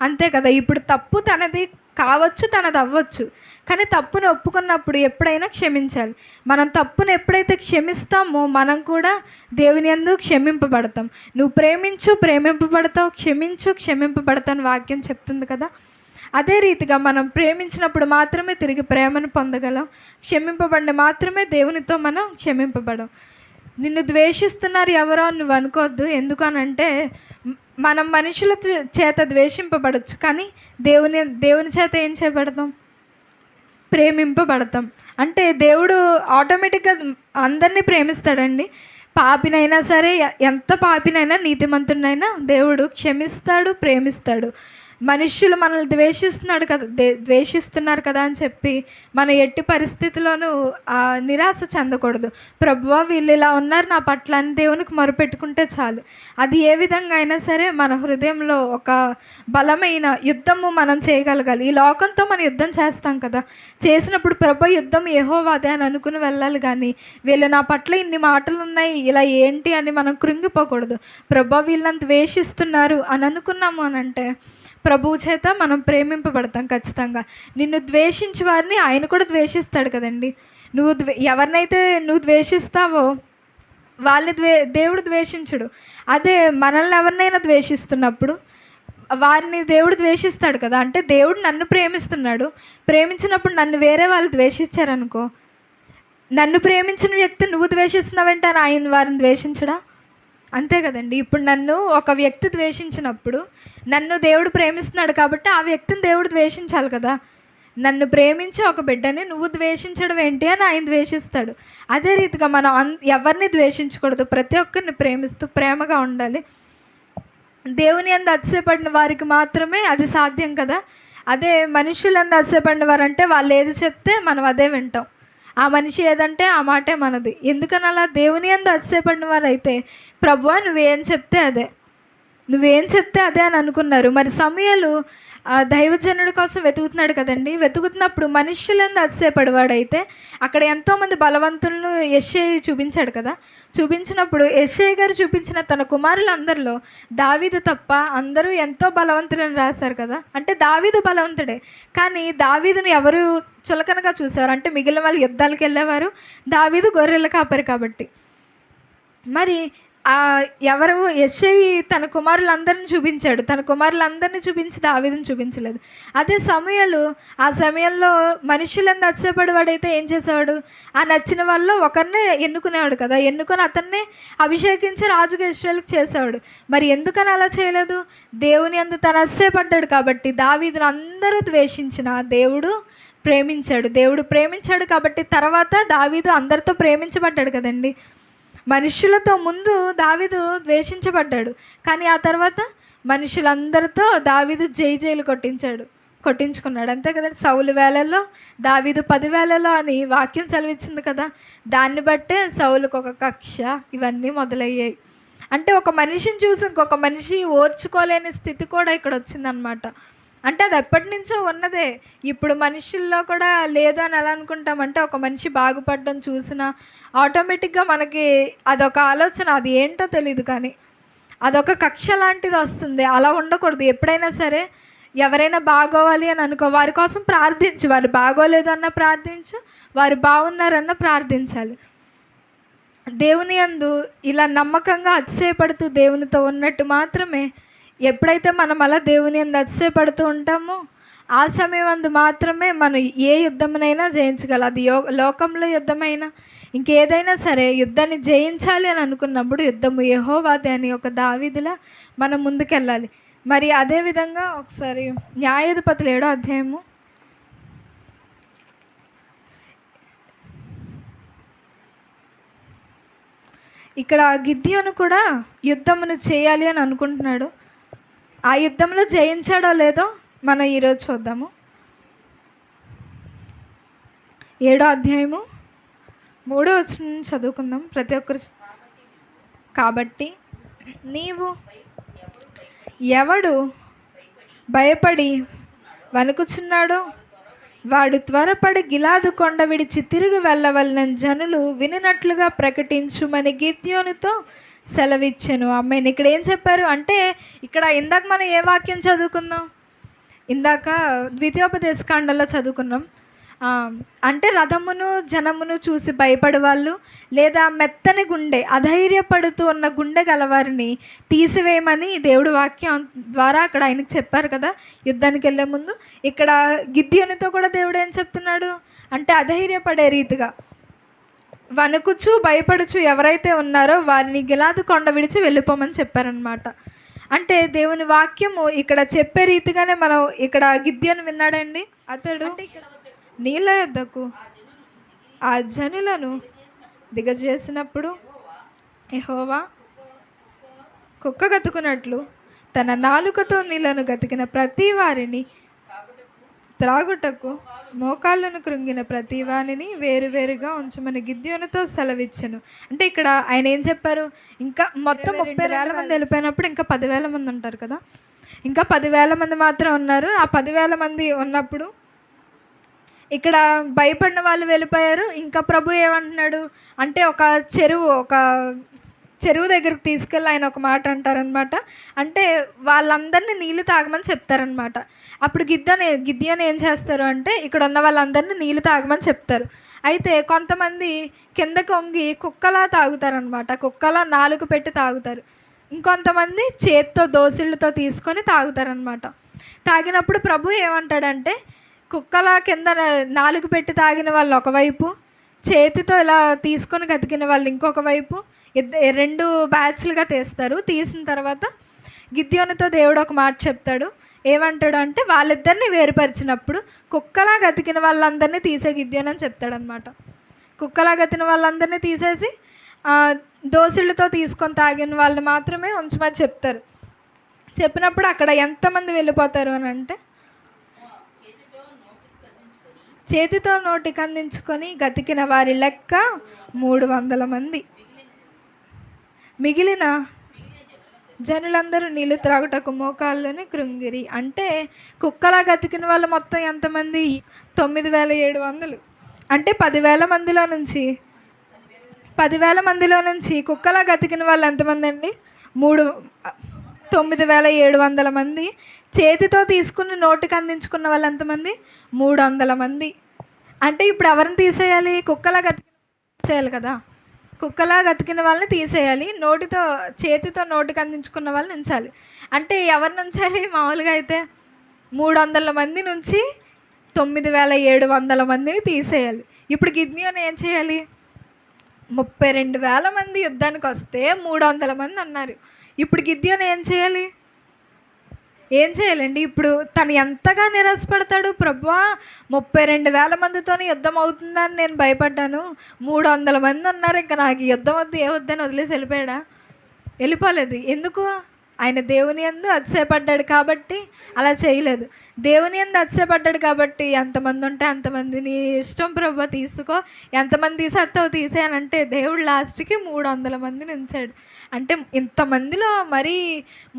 అంతే కదా. ఇప్పుడు తప్పు తనది కావచ్చు, తనది అవ్వచ్చు. కానీ తప్పును ఒప్పుకున్నప్పుడు ఎప్పుడైనా క్షమించాలి. మనం తప్పును ఎప్పుడైతే క్షమిస్తామో మనం కూడా దేవుని యందు క్షమింపబడతాం. నువ్వు ప్రేమించు, ప్రేమింపబడతావు, క్షమించు, క్షమింపబడతావు అని వాక్యం చెప్తుంది కదా. అదే రీతిగా మనం ప్రేమించినప్పుడు మాత్రమే తిరిగి ప్రేమను పొందగలం. క్షమింపబడిన మాత్రమే దేవునితో మనం క్షమింపబడం. నిన్ను ద్వేషిస్తున్నారు ఎవరో అని నువ్వు అనుకోవద్దు. ఎందుకనంటే మనం మనుషుల చేత ద్వేషింపబడచ్చు, కానీ దేవుని చేత ఏం చేయబడతాం? ప్రేమింపబడతాం. అంటే దేవుడు ఆటోమేటిక్గా అందరినీ ప్రేమిస్తాడండి. పాపినైనా సరే, ఎంత పాపినైనా నీతిమంతుడినైనా దేవుడు క్షమిస్తాడు, ప్రేమిస్తాడు. మనుష్యులు మనల్ని ద్వేషిస్తున్నారు కదా అని చెప్పి మన ఎట్టి పరిస్థితిలోనూ నిరాశ చెందకూడదు. ప్రభువా వీళ్ళు ఇలా ఉన్నారు నా పట్ల అని దేవునికి మొరపెట్టుకుంటే చాలు. అది ఏ విధంగా అయినా సరే మన హృదయంలో ఒక బలమైన యుద్ధము మనం చేయగలగాలి. ఈ లోకంతో మనం యుద్ధం చేస్తాం కదా. చేసినప్పుడు ప్రభు యుద్ధం యెహోవాదే అని అనుకుని వెళ్ళాలి. కానీ వీళ్ళు నా పట్ల ఇన్ని మాటలు ఉన్నాయి, ఇలా ఏంటి అని మనం కృంగిపోకూడదు. ప్రభు వీళ్ళని ద్వేషిస్తున్నారు అని అనుకున్నాము అని అంటే ప్రభువు చేత మనం ప్రేమింపబడతాం ఖచ్చితంగా. నిన్ను ద్వేషించే వారిని ఆయన కూడా ద్వేషిస్తాడు కదండి. ఎవరినైతే నువ్వు ద్వేషిస్తావో వాళ్ళని దేవుడు ద్వేషించడు. అదే మనల్ని ఎవరినైనా ద్వేషిస్తున్నప్పుడు వారిని దేవుడు ద్వేషిస్తాడు కదా. అంటే దేవుడు నన్ను ప్రేమిస్తున్నాడు, ప్రేమించినప్పుడు నన్ను వేరే వాళ్ళు ద్వేషించారనుకో, నన్ను ప్రేమించిన వ్యక్తి నువ్వు ద్వేషిస్తున్నావంటే ఆయన వారిని ద్వేషించడా? అంతే కదండి. ఇప్పుడు నన్ను ఒక వ్యక్తి ద్వేషించినప్పుడు నన్ను దేవుడు ప్రేమిస్తున్నాడు కాబట్టి ఆ వ్యక్తిని దేవుడు ద్వేషించాలి కదా. నన్ను ప్రేమించి ఒక బిడ్డని నువ్వు ద్వేషించడం ఏంటి అని ఆయన ద్వేషిస్తాడు. అదే రీతిగా మనం ఎవరిని ద్వేషించకూడదు. ప్రతి ఒక్కరిని ప్రేమిస్తూ ప్రేమగా ఉండాలి. దేవుని యందు అతిశయపడిన వారికి మాత్రమే అది సాధ్యం కదా. అదే మనుషులందు అతిశయపడిన వారంటే వాళ్ళు ఏది చెప్తే మనం అదే వింటాం. ఆ మనిషి ఏదంటే ఆ మాటే మనది. ఎందుకని అలా? దేవుని యందు అతిశయపడిన వారైతే ప్రభువా నువ్వేం చెప్తే అదే అని అనుకున్నారు. మరి సమూయేలు దైవజనుడి కోసం వెతుకుతున్నాడు కదండి. వెతుకుతున్నప్పుడు మనుష్యులందు అతిశయపడేవాడైతే అక్కడ ఎంతోమంది బలవంతులను యెషయా చూపించాడు కదా. చూపించినప్పుడు యెషయా గారు చూపించిన తన కుమారులందరిలో దావీదు తప్ప అందరూ ఎంతో బలవంతులని రాశారు కదా. అంటే దావీదు బలవంతుడే, కానీ దావీదుని ఎవరు చులకనగా చూశారు అంటే మిగిలిన వాళ్ళు యుద్ధాలకు వెళ్ళేవారు, దావీదు గొర్రెల కాపరి కాబట్టి. మరి ఎవరు యెషయి తన కుమారులందరిని చూపించాడు, తన కుమారులందరినీ చూపించి దావీదుని చూపించలేదు. అదే సమూయేలు ఆ సమయంలో మనుషులందు అతిశయపడేవాడైతే ఏం చేసేవాడు? ఆ నచ్చిన వాళ్ళలో ఒకరినే ఎన్నుకునేవాడు కదా. ఎన్నుకొని అతన్నే అభిషేకించి రాజుగా ఇశ్రాయేలుకు చేసేవాడు. మరి ఎందుకని అలా చేయలేదు? దేవుని యందు తను అతిశయపడ్డాడు కాబట్టి. దావీదును అందరూ ద్వేషించిన దేవుడు ప్రేమించాడు కాబట్టి తర్వాత దావీదు అందరితో ప్రేమించబడ్డాడు కదండి. మనుషులతో ముందు దావీదు ద్వేషించబడ్డాడు, కానీ ఆ తర్వాత మనుషులందరితో దావీదు జైలు కొట్టించుకున్నాడు. అంతే కదా. సౌలు వేళల్లో దావీదు 10 వేళల్లో అని వాక్యం సెలవిచ్చింది కదా. దాన్ని బట్టే సౌలుకు ఒక కక్ష ఇవన్నీ మొదలయ్యాయి. అంటే ఒక మనిషిని చూసి ఇంకొక మనిషి ఓర్చుకోలేని స్థితి కూడా ఇక్కడ వచ్చిందనమాట. అంటే అది ఎప్పటి నుంచో ఉన్నదే, ఇప్పుడు మనుషుల్లో కూడా లేదు అని ఎలా అనుకుంటామంటే ఒక మనిషి బాగుపడడం చూసినా ఆటోమేటిక్గా మనకి అదొక ఆలోచన, అది ఏంటో తెలియదు కానీ అదొక కక్ష లాంటిది వస్తుంది. అలా ఉండకూడదు. ఎప్పుడైనా సరే ఎవరైనా బాగోవాలి అని అనుకో, వారి కోసం ప్రార్థించు. వారు బాగోలేదు అన్న ప్రార్థించు, వారు బాగున్నారన్న ప్రార్థించాలి. దేవుని యందు ఇలా నమ్మకంగా అతిశయపడుతూ దేవునితో ఉన్నట్టు మాత్రమే, ఎప్పుడైతే మనం అలా దేవుని యందు అతిశయపడుతూ ఉంటామో ఆ సమయం అందు మాత్రమే మనం ఏ యుద్ధమునైనా జయించగలం. అది లోకంలో యుద్ధమైనా ఇంకేదైనా సరే, యుద్ధాన్ని జయించాలి అని అనుకున్నప్పుడు యుద్ధము యెహోవాదే అని ఒక దావీదులా మనం ముందుకెళ్ళాలి. మరి అదేవిధంగా ఒకసారి న్యాయాధిపతులు 7వ అధ్యాయము ఇక్కడ గిద్యోను కూడా యుద్ధమును చేయాలి అని అనుకుంటున్నాడు. ఆ యుద్ధంలో జయించాడో లేదో మనం ఈరోజు చూద్దాము. 7వ అధ్యాయము 3వ వచనం చదువుకుందాం ప్రతి ఒక్కరు. కాబట్టి నీవు ఎవడు భయపడి వణుకుచున్నాడో వాడు త్వరపడి గిలాదు కొండ విడిచి తిరిగి వెళ్ళవలనని జనులు వినినట్లుగా ప్రకటించుమని గిద్యోనుతో సెలవిచ్చెను. ఆమేన్. ఇక్కడ ఏం చెప్పారు అంటే, ఇక్కడ ఇందాక మనం ఏ వాక్యం చదువుకున్నాం? ఇందాక ద్వితీయోపదేశకాండంలో చదువుకున్నాం. అంటే రథమును జనమును చూసి భయపడే వాళ్ళు, లేదా మెత్తని గుండె, అధైర్యపడుతూ ఉన్న గుండె గలవారిని తీసివేయమని దేవుడు వాక్యం ద్వారా అక్కడ ఆయనకు చెప్పారు కదా యుద్ధానికి వెళ్ళే ముందు. ఇక్కడ గిద్యోనుతో కూడా దేవుడు ఏం చెప్తున్నాడు అంటే, అధైర్యపడే రీతిగా వణుకుచు భయపడుచు ఎవరైతే ఉన్నారో వారిని గిలాదు కొండ విడిచి వెళ్ళిపోమని చెప్పారనమాట. అంటే దేవుని వాక్యము ఇక్కడ చెప్పే రీతిగానే మనం ఇక్కడ గిద్యోను విన్నాడండి. అతడు నీళ్ళ యొద్దకు ఆ జనులను దిగజేసినప్పుడు యెహోవా కుక్క గతుకున్నట్లు తన నాలుకతో నీళ్లను గతికిన ప్రతి వారిని, త్రాగుటకు మోకాళ్ళను కృంగిన ప్రతి వారిని వేరువేరుగా ఉంచమని గిద్యోనుతో సెలవిచ్చెను. అంటే ఇక్కడ ఆయన ఏం చెప్పారు? ఇంకా మొత్తం 30,000 మంది వెళ్ళిపోయినప్పుడు ఇంకా 10,000 మంది ఉంటారు కదా, ఇంకా 10,000 మంది మాత్రం ఉన్నారు. ఆ 10,000 మంది ఉన్నప్పుడు ఇక్కడ భయపడిన వాళ్ళు వెళ్ళిపోయారు. ఇంకా ప్రభు ఏమంటున్నాడు అంటే, ఒక చెరువు దగ్గరికి తీసుకెళ్ళి ఆయన ఒక మాట అంటారనమాట. అంటే వాళ్ళందరినీ నీళ్లు తాగమని చెప్తారనమాట. అప్పుడు గిద్యోను ఏం చేస్తారు అంటే, ఇక్కడ ఉన్న వాళ్ళందరినీ నీళ్లు తాగమని చెప్తారు. అయితే కొంతమంది కిందకి వంగి కుక్కలా తాగుతారనమాట. కుక్కలా నాలుగు పెట్టి తాగుతారు. ఇంకొంతమంది చేత్తో దోసిళ్ళతో తీసుకొని తాగుతారనమాట. తాగినప్పుడు ప్రభు ఏమంటాడంటే, కుక్కలా కింద నాలుగు పెట్టి తాగిన వాళ్ళు ఒకవైపు, చేతితో ఇలా తీసుకొని గతికిన వాళ్ళు ఇంకొక వైపు, 2 బ్యాచ్లుగా తీస్తారు. తీసిన తర్వాత గిద్యోనుతో దేవుడు ఒక మాట చెప్తాడు. ఏమంటాడు అంటే, వాళ్ళిద్దరిని వేరుపరిచినప్పుడు కుక్కలా గతికిన వాళ్ళందరినీ తీసే గిద్యోను అని చెప్తాడనమాట. కుక్కలా గతిన వాళ్ళందరినీ తీసేసి దోసిళ్ళతో తీసుకొని తాగిన వాళ్ళు మాత్రమే ఉంచమని చెప్తారు. చెప్పినప్పుడు అక్కడ ఎంతమంది వెళ్ళిపోతారు అని అంటే, చేతితో నోటికి అందించుకొని గతికిన వారి లెక్క 300 మంది. మిగిలిన జనులందరూ నీళ్ళు త్రాగుటకు మోకాళ్ళని కృంగిరి. అంటే కుక్కలా గతికిన వాళ్ళు మొత్తం ఎంతమంది? 9,700. అంటే 10,000 మందిలో నుంచి కుక్కలా గతికిన వాళ్ళు ఎంతమంది అండి? 9,700 మంది. చేతితో తీసుకుని నోటికి అందించుకున్న వాళ్ళు ఎంతమంది? 300 మంది. అంటే ఇప్పుడు ఎవరిని తీసేయాలి? కుక్కలా తీసేయాలి కదా. కుక్కలా గతికిన వాళ్ళని తీసేయాలి, చేతితో నోటికి అందించుకున్న వాళ్ళని ఉంచాలి. అంటే ఎవరిని ఉంచాలి? మామూలుగా అయితే 300 మంది నుంచి 9,700 మందిని తీసేయాలి. ఇప్పుడు గిద్యోను ఏం చేయాలి? 32,000 మంది యుద్ధానికి వస్తే 300 మంది అన్నారు. ఇప్పుడు గిద్యోను ఏం చేయాలండి? ఇప్పుడు తను ఎంతగా నిరాశపడతాడు? ప్రభువా, 32,000 మందితోనే యుద్ధం అవుతుందని నేను భయపడ్డాను, 300 మంది ఉన్నారు, ఇంకా నాకు యుద్ధం వద్దు, ఏ వద్దని వదిలేసి వెళ్ళిపోయాడా? వెళ్ళిపోలేదు. ఎందుకు? ఆయన దేవుని యందు అతిశయపడ్డాడు కాబట్టి అలా చేయలేదు. దేవుని యందు అతిశయపడ్డాడు కాబట్టి ఎంతమంది ఉంటే అంతమందిని ఇష్టం ప్రభు తీసుకో, ఎంతమంది తీసేస్తావు తీసేయనంటే దేవుడు లాస్ట్కి 300 మందిని ఉంచాడు. అంటే ఇంతమందిలో మరి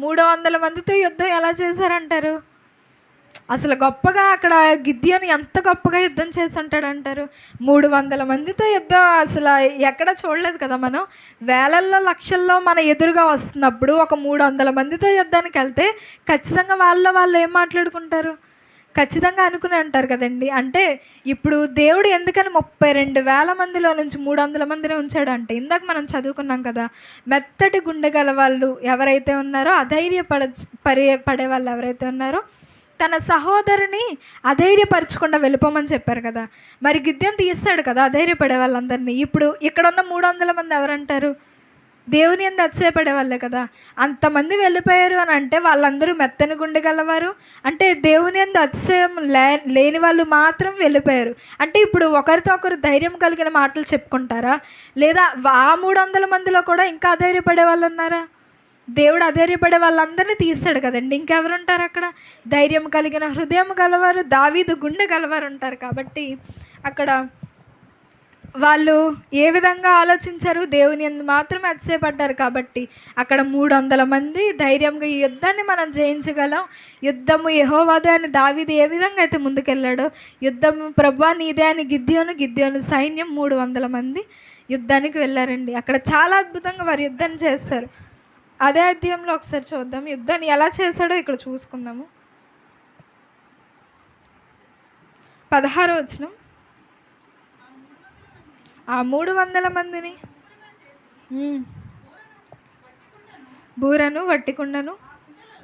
300 మందితో యుద్ధం ఎలా చేశారంటారు? అసలు గొప్పగా అక్కడ గిద్యోను ఎంత గొప్పగా యుద్ధం చేసి ఉంటాడంటారు. 300 మందితో యుద్ధం అసలు ఎక్కడ చూడలేదు కదా మనం. వేలల్లో లక్షల్లో మన ఎదురుగా వస్తున్నప్పుడు ఒక 300 మందితో యుద్ధానికి వెళ్తే ఖచ్చితంగా వాళ్ళు ఏం మాట్లాడుకుంటారు? ఖచ్చితంగా అనుకుని అంటారు కదండి. అంటే ఇప్పుడు దేవుడు ఎందుకని 32,000 మందిలో నుంచి 300 మందిని ఉంచాడు అంటే, ఇందాక మనం చదువుకున్నాం కదా, మెత్తటి గుండె గల వాళ్ళు ఎవరైతే ఉన్నారో, పడే వాళ్ళు ఎవరైతే ఉన్నారో తన సహోదరుని అధైర్యపరచకుండా వెళ్ళిపోమని చెప్పారు కదా. మరి గిద్యోను తీస్తాడు కదా అధైర్యపడే వాళ్ళందరినీ. ఇప్పుడు ఇక్కడున్న 300 మంది ఎవరంటారు? దేవుని యందు అతిశయపడే వాళ్ళే కదా. అంతమంది వెళ్ళిపోయారు అని అంటే వాళ్ళందరూ మెత్తని గుండె గలవారు, అంటే దేవుని యందు అతిశయం లేని వాళ్ళు మాత్రం వెళ్ళిపోయారు. అంటే ఇప్పుడు ఒకరితో ఒకరు ధైర్యం కలిగిన మాటలు చెప్పుకుంటారా? లేదా ఆ 300 మందిలో కూడా ఇంకా అధైర్యపడే వాళ్ళు ఉన్నారా? దేవుడు అధైర్యపడే వాళ్ళందరినీ తీస్తాడు కదండి. ఇంకెవరు ఉంటారు అక్కడ? ధైర్యం కలిగిన హృదయం గలవారు, దావీదు గుండె గలవారు ఉంటారు. కాబట్టి అక్కడ వాళ్ళు ఏ విధంగా ఆలోచించారు? దేవుని యందు మాత్రమే అతిశయపడ్డారు. కాబట్టి అక్కడ 300 మంది ధైర్యంగా ఈ యుద్ధాన్ని మనం జయించగలం, యుద్ధము యెహోవాదే అని దావీదు ఏ విధంగా అయితే ముందుకెళ్ళాడో, యుద్ధము ప్రభువా నీదే అని గిద్యోను సైన్యం 300 మంది యుద్ధానికి వెళ్ళారండి. అక్కడ చాలా అద్భుతంగా వారు యుద్ధం చేస్తారు. అదే అధ్యాయంలో ఒకసారి చూద్దాం, యుద్ధాన్ని ఎలా చేశాడో ఇక్కడ చూసుకుందాము. 16వ వచనం. ఆ 300 మందిని బూరను వట్టి కుండను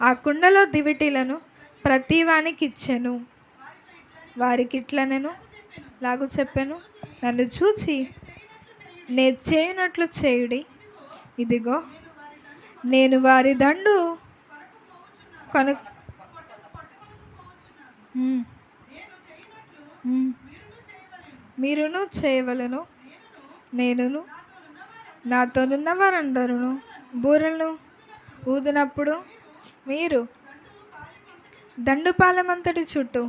ఆ కుండలో దివిటీలను ప్రతి వానికి ఇచ్చెను. వారికి ఇట్లనెను లాగు చెప్పాను, నన్ను చూచి నే చేయునట్లు చేయుడి. ఇదిగో నేను వారి దండు కను మీరును చేయవలను. నేనును నాతోనున్న వారందరూ బూరలను ఊదినప్పుడు మీరు దండుపాలెమంతటి చుట్టూ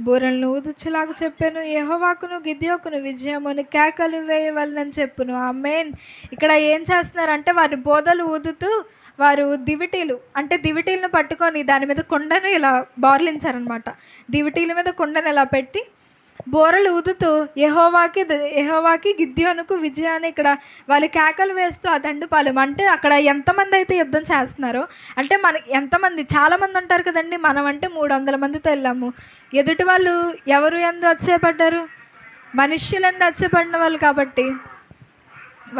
బూరలను ఊదుచులాగా చెప్పాను. యెహోవాకును గిద్యోనుకును విజయమును కేకలు వేయవలనని చెప్పును. ఆమేన్. ఇక్కడ ఏం చేస్తున్నారంటే వారి బోధలు ఊదుతూ వారు దివిటీలను పట్టుకొని దాని మీద కుండను ఇలా బోర్లించారనమాట. దివిటీల మీద కుండను ఇలా పెట్టి బోరలు ఊదుతూ యెహోవాకి గిద్యోనుకు విజయాన్ని ఇక్కడ వాళ్ళు కేకలు వేస్తూ ఆ దండుపాలెం, అంటే అక్కడ ఎంతమంది అయితే యుద్ధం చేస్తున్నారో, అంటే ఎంతమంది చాలామంది ఉంటారు కదండి. మనం అంటే 300 మందితో వెళ్ళాము. ఎదుటి వాళ్ళు ఎవరు యందు అతిశయపడ్డారు? మనుష్యులందు అతిశయపడిన వాళ్ళు. కాబట్టి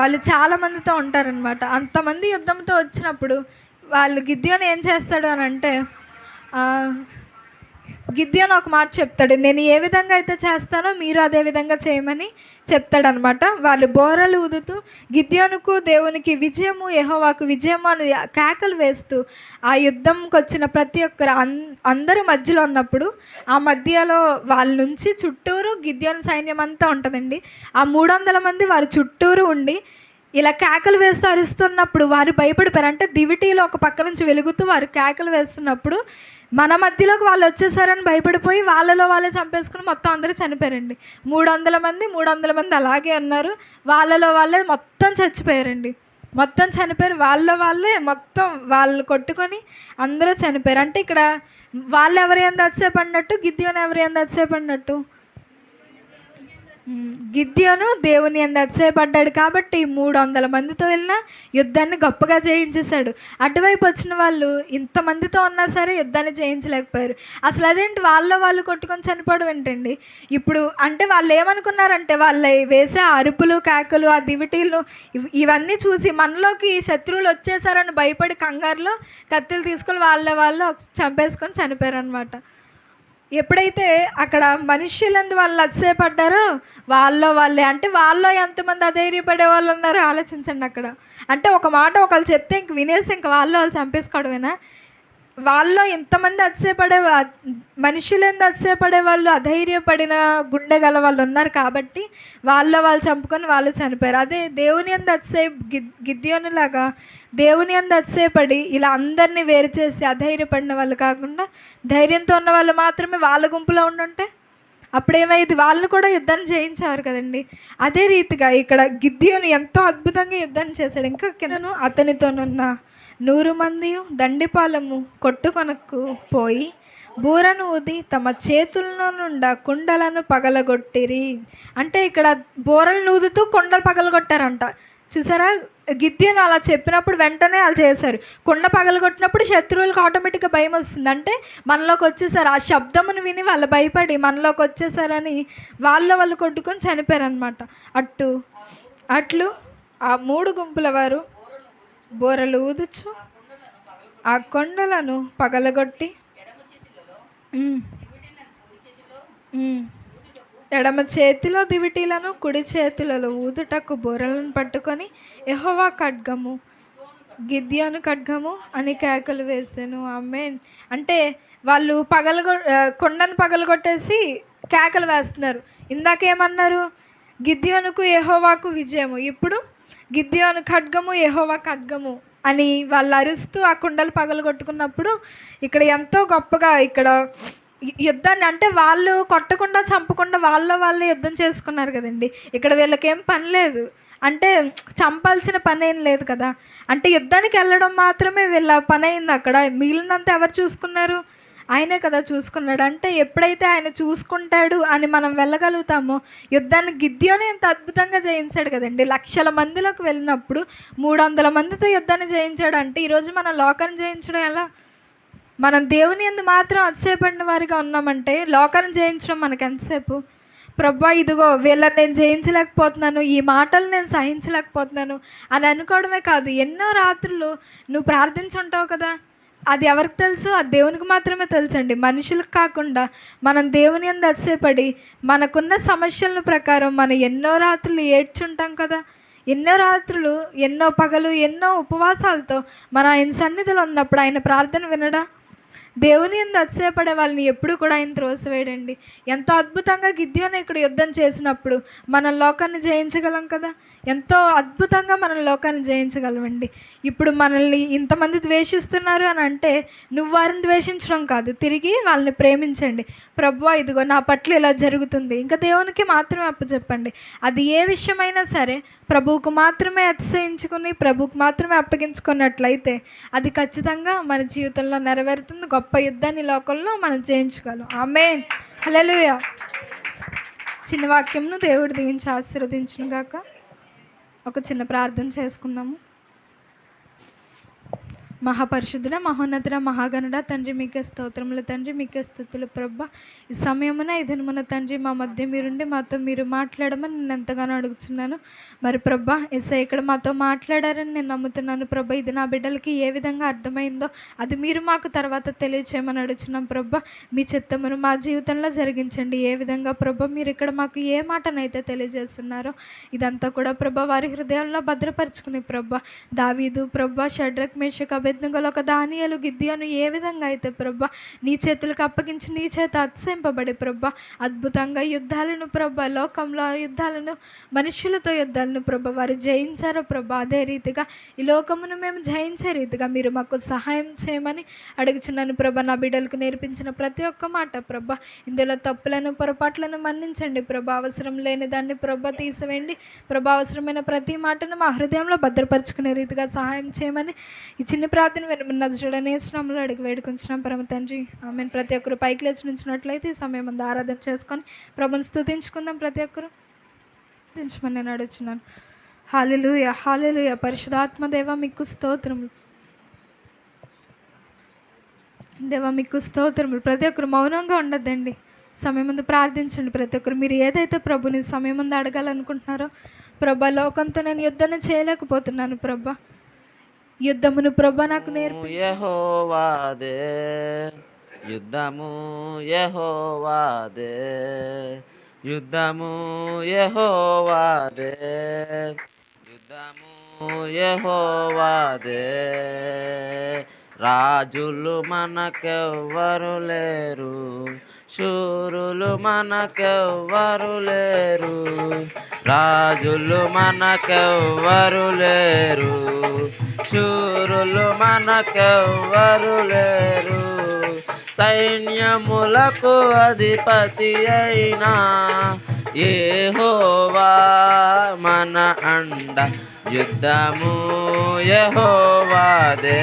వాళ్ళు చాలామందితో ఉంటారనమాట. అంతమంది యుద్ధంతో వచ్చినప్పుడు వాళ్ళు గిద్యోను ఏం చేస్తాడు అని అంటే, గిద్యోను ఒక మాట చెప్తాడు, నేను ఏ విధంగా అయితే చేస్తానో మీరు అదే విధంగా చేయమని చెప్తాడనమాట. వాళ్ళు బోరలు ఊదుతూ గిద్యోనుకు దేవునికి విజయము, యెహోవాకు విజయము అని కేకలు వేస్తూ ఆ యుద్ధంకి వచ్చిన ప్రతి ఒక్కరు అందరూ మధ్యలో ఉన్నప్పుడు ఆ మధ్యలో వాళ్ళ నుంచి చుట్టూరు గిద్యోను సైన్యం అంతా ఉంటుందండి. ఆ 300 మంది వారి చుట్టూరు ఉండి ఇలా కేకలు వేస్తూ అరుస్తున్నప్పుడు వారు భయపడిపోయారు. అంటే దివిటీలో ఒక పక్క నుంచి వెలుగుతూ వారు కేకలు వేస్తున్నప్పుడు మన మధ్యలోకి వాళ్ళు వచ్చేసారని భయపడిపోయి వాళ్ళలో వాళ్ళే చంపేసుకుని మొత్తం అందరూ చనిపోయారండి. 300 మంది అలాగే ఉన్నారు. వాళ్ళలో వాళ్ళే మొత్తం చచ్చిపోయారండి. మొత్తం చనిపోయారు. వాళ్ళే మొత్తం వాళ్ళు కొట్టుకొని అందరూ చనిపోయారు. అంటే ఇక్కడ వాళ్ళు ఎవరి యందు అతిశయపడినట్టు, గిద్యోను ఎవరి యందు అతిశయపడినట్టు? గిద్యోను దేవుని యందు అతిశయపడ్డాడు. కాబట్టి 300 మందితో వెళ్ళిన యుద్ధాన్ని గొప్పగా జయించేశాడు. అటువైపు వచ్చిన వాళ్ళు ఇంతమందితో ఉన్నా సరే యుద్ధాన్ని జయించలేకపోయారు. అసలు అదేంటి వాళ్ళు కొట్టుకొని చనిపోవడం ఏంటండి? ఇప్పుడు అంటే వాళ్ళు ఏమనుకున్నారంటే, వాళ్ళు వేసే అరుపులు, కేకలు, ఆ దివిటీలు ఇవన్నీ చూసి మనలోకి శత్రువులు వచ్చేసారని భయపడి కంగారులో కత్తులు తీసుకొని వాళ్ళు చంపేసుకొని చనిపోయారు అనమాట. ఎప్పుడైతే అక్కడ మనుష్యులందు వాళ్ళు అతిశయపడ్డారో వాళ్ళే, అంటే వాళ్ళలో ఎంతమంది అధైర్యపడే వాళ్ళు ఉన్నారో ఆలోచించండి అక్కడ. అంటే ఒక మాట ఒకళ్ళు చెప్తే ఇంక వినేసి ఇంక వాళ్ళు చంపేసుకోవడమేనా? వాళ్ళలో ఎంతమంది మనుషులందు అతిశయపడే వాళ్ళు, అధైర్యపడిన గుండె గల వాళ్ళు ఉన్నారు. కాబట్టి వాళ్ళు చంపుకొని వాళ్ళు చనిపోయారు. అదే దేవుని యందు గిద్యోనులాగా దేవుని యందు అతిశయపడి ఇలా అందరినీ వేరు చేసి అధైర్యపడిన వాళ్ళు కాకుండా ధైర్యంతో ఉన్న వాళ్ళు మాత్రమే వాళ్ళ గుంపులో ఉండుంటే అప్పుడేమైంది? వాళ్ళని కూడా యుద్ధాన్ని జయించేవారు కదండి. అదే రీతిగా ఇక్కడ గిద్యోను ఎంతో అద్భుతంగా యుద్ధాన్ని చేశాడు. ఇంకా కిందను అతనితోనున్న 100 మంది దండిపాలెము కొట్టుకొనకు పోయి బూరను ఊది తమ చేతుల్లో నుండా కుండలను పగలగొట్టిరి. అంటే ఇక్కడ బూరలు ఊదుతూ కుండలు పగలగొట్టారంట. చూసారా, గిద్యోను అలా చెప్పినప్పుడు వెంటనే అలా చేశారు. కుండ పగలగొట్టినప్పుడు శత్రువులకు ఆటోమేటిక్గా భయం వస్తుంది. అంటే మనలోకి వచ్చేసారు, ఆ శబ్దమును విని వాళ్ళు భయపడి మనలోకి వచ్చేసారని వాళ్ళు కొట్టుకొని చనిపోయారనమాట. అట్లు ఆ 3 గుంపుల వారు బూరలు ఊదుచు ఆ కొండలను పగలగొట్టి ఎడమ చేతిలో దివిటీలను కుడి చేతులలో ఊదుటకు బూరలను పట్టుకొని యెహోవా ఖడ్గము, గిద్యోను ఖడ్గము అని కేకలు వేసాను. ఆమేన్. అంటే వాళ్ళు కొండను పగలగొట్టేసి కేకలు వేస్తున్నారు. ఇందాకేమన్నారు? గిద్యోనుకు యెహోవాకు విజయము. ఇప్పుడు గిద్యోను ఖడ్గము, యెహోవా ఖడ్గము అని వాళ్ళు అరుస్తూ ఆ కుండలు పగలగొట్టుకున్నప్పుడు ఇక్కడ ఎంతో గొప్పగా ఇక్కడ యుద్ధాన్ని, అంటే వాళ్ళు కొట్టకుండా చంపకుండా వాళ్ళే యుద్ధం చేసుకున్నారు కదండి. ఇక్కడ వీళ్ళకేం పని లేదు, అంటే చంపాల్సిన పని ఏం లేదు కదా. అంటే యుద్ధానికి వెళ్ళడం మాత్రమే వీళ్ళ పని అయింది. అక్కడ మిగిలినంత ఎవరు చూసుకున్నారు? ఆయనే కదా చూసుకున్నాడు. అంటే ఎప్పుడైతే ఆయన చూసుకుంటాడు అని మనం వెళ్ళగలుగుతామో, యుద్ధాన్ని గిద్యోను ఎంత అద్భుతంగా జయించాడు కదండి. లక్షల మందిలోకి వెళ్ళినప్పుడు 300 మందితో యుద్ధాన్ని జయించాడు. అంటే ఈరోజు మనం లోకాన్ని జయించడం ఎలా? మనం దేవుని యందు మాత్రం అతిశయపడిన వారిగా ఉన్నామంటే లోకాన్ని జయించడం మనకు ఎంతసేపు? ప్రభా, ఇదిగో వీళ్ళని నేను జయించలేకపోతున్నాను, ఈ మాటలు నేను సహించలేకపోతున్నాను అని అనుకోవడమే కాదు, ఎన్నో రాత్రులు నువ్వు ప్రార్థించుంటావు కదా. అది ఎవరికి తెలుసు? అది దేవునికి మాత్రమే తెలుసండి, మనుషులకు కాకుండా. మనం దేవుని యందు అతిశయపడి మనకున్న సమస్యల ప్రకారం మనం ఎన్నో రాత్రులు ఏడ్చుంటాం కదా. ఎన్నో రాత్రులు, ఎన్నో పగలు, ఎన్నో ఉపవాసాలతో మన ఆయన సన్నిధిలో ఉన్నప్పుడు ఆయన ప్రార్థన వినడా? దేవుని యందు అతిశయపడే వాళ్ళని ఎప్పుడు కూడా ఆయన త్రోసివేయడండి. ఎంతో అద్భుతంగా గిద్యోను ఇక్కడ యుద్ధం చేసినప్పుడు మనం లోకాన్ని జయించగలం కదా. ఎంతో అద్భుతంగా మనం లోకాన్ని జయించగలమండి. ఇప్పుడు మనల్ని ఇంతమంది ద్వేషిస్తున్నారు అని అంటే నువ్వు వారిని ద్వేషించడం కాదు, తిరిగి వాళ్ళని ప్రేమించండి. ప్రభువా, ఇదిగో నా పట్ల ఇలా జరుగుతుంది, ఇంకా దేవునికి మాత్రమే అప్పచెప్పండి. అది ఏ విషయమైనా సరే ప్రభువుకు మాత్రమే అతిశయించుకుని ప్రభువుకు మాత్రమే అప్పగించుకున్నట్లయితే అది ఖచ్చితంగా మన జీవితంలో నెరవేరుతుంది. గొప్ప యుద్ధాన్ని లోకంలో మనం జయించగలం. ఆమేన్. హల్లెలూయా. చిన్న వాక్యంను దేవుడు దీవించి ఆశీర్వదించును గాక. ఒక చిన్న ప్రార్థన చేసుకుందాము. మహాపరిశుద్ధుడ, మహోన్నతుడ, మహాగణుడ తండ్రి, మీకే స్తోత్రములు తండ్రి, మీకే స్తుతులు ప్రభా. ఈ సమయమున ఈ దినమున తండ్రి మా మధ్య మీరుండి మాతో మీరు మాట్లాడమని నేను ఎంతగానో అడుగుతున్నాను. మరి ప్రభా, యేసయ్య ఇక్కడ మాతో మాట్లాడారని నేను నమ్ముతున్నాను ప్రభా. ఇది నా బిడ్డలకి ఏ విధంగా అర్థమైందో అది మీరు మాకు తర్వాత తెలియచేయమని అడుగుతున్నాం ప్రభా. మీ చిత్తమును మా జీవితంలో జరిగించండి. ఏ విధంగా ప్రభా మీరు ఇక్కడ మాకు ఏ మాటనైతే తెలియజేస్తున్నారో ఇదంతా కూడా ప్రభా వారి హృదయాల్లో భద్రపరుచుకుని ప్రభా, దావీదు ప్రభా, షడ్రక్, మేషక్, అబేద్నెగోలు, ఒక దానియేలు, గిద్యోను ఏ విధంగా అయితే ప్రభా నీ చేతులకు అప్పగించి నీ చేత అతిశయింపబడి ప్రభా అద్భుతంగా యుద్ధాలను ప్రభా, లోకంలో యుద్ధాలను, మనుషులతో యుద్ధాలను ప్రభా వారు జయించారో ప్రభా, అదే రీతిగా ఈ లోకమును మేము జయించే రీతిగా మీరు మాకు సహాయం చేయమని అడుగుచున్నాను ప్రభా. నా బిడ్డలకు నేర్పించిన ప్రతి ఒక్క మాట ప్రభా, ఇందులో తప్పులను పొరపాట్లను మన్నించండి ప్రభా. అవసరం లేని దాన్ని ప్రభా తీసివేయండి ప్రభా. అవసరమైన ప్రతి మాటను మా హృదయంలో భద్రపరుచుకునే రీతిగా సహాయం చేయమని ఈ చిన్న ప్రార్థన వినమని నజరేయుడైన యేసు నామములో అడిగి వేడుకొంచున్నాం పరమ తండ్రి. ఆమేన్. ప్రతి ఒక్కరు పైకి లేచి నుంచినట్లయితే ఈ సమయం ముందు ఆరాధన చేసుకొని ప్రభుని స్తుతించుకుందాం. ప్రతి ఒక్కరు స్తుతించమని నేను అడుగుతున్నాను. హల్లెలూయా, హల్లెలూయా. పరిశుద్ధాత్మ దేవ మీకు స్తోత్రములు, దేవ మీకు స్తోత్రములు. ప్రతి ఒక్కరు మౌనంగా ఉండద్దండి, సమయం ముందు ప్రార్థించండి. ప్రతి ఒక్కరు మీరు ఏదైతే ప్రభుని సమయం ముందు అడగాలనుకుంటున్నారో ప్రభా, లోకంతో నేను యుద్ధాన్ని చేయలేకపోతున్నాను ప్రభా, యుద్ధమును ప్రభా నాకు నేర్పించు. యెహోవాదే యుద్ధము, యెహోవాదే యుద్ధము, యెహోవాదే యుద్ధము, యెహోవాదే. రాజులు మనకెవ్వరు లేరు, శూరులు మనకెవ్వరు లేరు. రాజులు మనకెవ్వరు లేరు, శూరులు మనకెవ్వరు లేరు. సైన్యములకు అధిపతి అయినా యెహోవా మన అండ, యుద్ధము యెహోవాదే,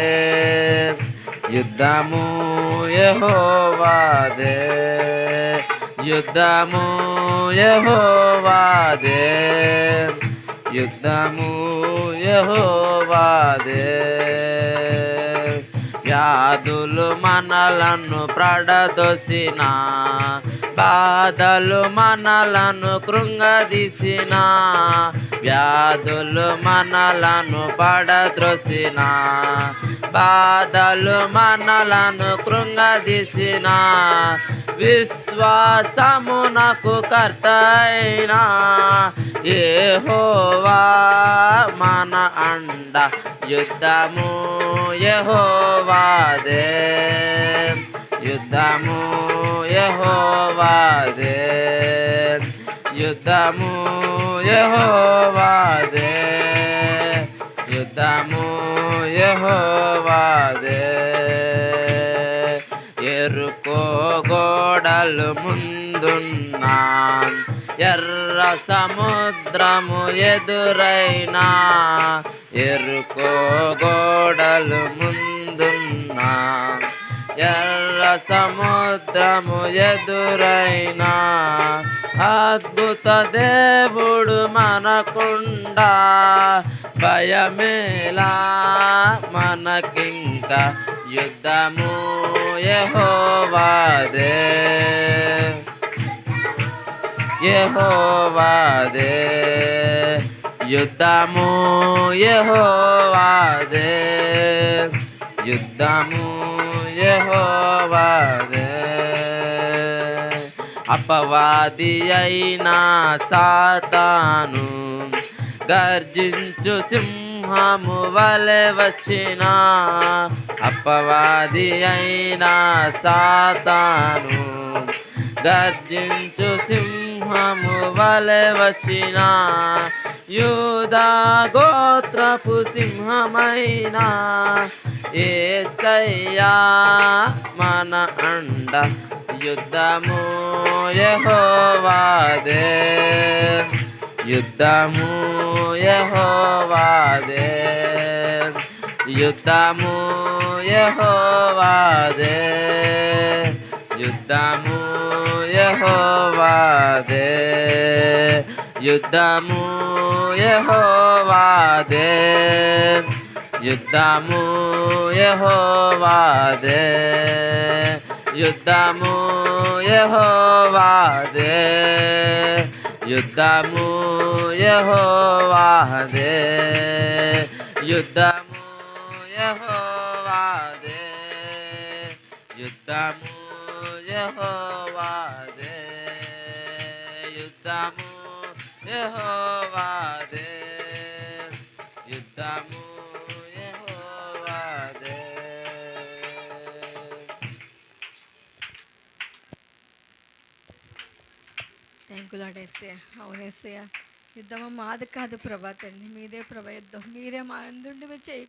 యుద్ధము యెహోవాదే, యుద్ధము యెహోవాదే, యుద్ధము యెహోవాదే. వ్యాధులు మనలను ప్రడదొసిన, బాధలు మనలను కృంగదీసిన, వ్యాధులు మనలను పడద్రోసిన, బాధలు మనలను కృంగదీసిన, విశ్వాసమునకు కర్త అయిన యెహోవా మన అండ, యుద్ధము యెహోవాదే, యుద్ధము యెహోవాదే, యుద్ధము యెహోవాదే, యుద్ధము యెహోవాదే. ఎరుకో గోడలు ముందున్నా, ఎర్ర సముద్రము ఎదురైనా, ఎరుకో గోడలు ముందున్నా, ఎర్ర సముద్రము ఎదురైనా, అద్భుత దేవుడు మనకుండా, భయమేలా మనకింక, యుద్ధము యెహోవాదే, యెహోవాదే, యుద్ధము యెహోవాదే, యుద్ధము యెహోవాదే. అపవాది అయిన సాతాను గర్జించు సింహము వలె వచ్చిన, అపవాది అయిన సాతాను గర్జించు సింహము వలె వచ్చిన, యూదా గోత్రపు సింహమైన యేసయ్యా మన అండ, యుద్ధము యెహోవాదే, యుద్ధము యెహోవాదే, యుద్ధము యెహోవాదే, యుద్ధము యెహోవాదే, యుద్ధము యెహోవాదే, యుద్ధము యెహోవాదే, యుద్ధము యెహోవాదే, యుద్ధము యెహోవాదే, యుద్ధము యెహోవాదే, యుద్ధము యెహోవాదే, యుద్ధము యెహోవాదే, యుద్ధము యెహోవాదే. థ్యాంక్ యూ లార్డ్ యేసయ్య. అవును యేసయ్య, యుద్ధము మాది కాదు ప్రభా తండ్రి, మీదే ప్రభా యుద్ధం. మీరే మా అందుండి చేయి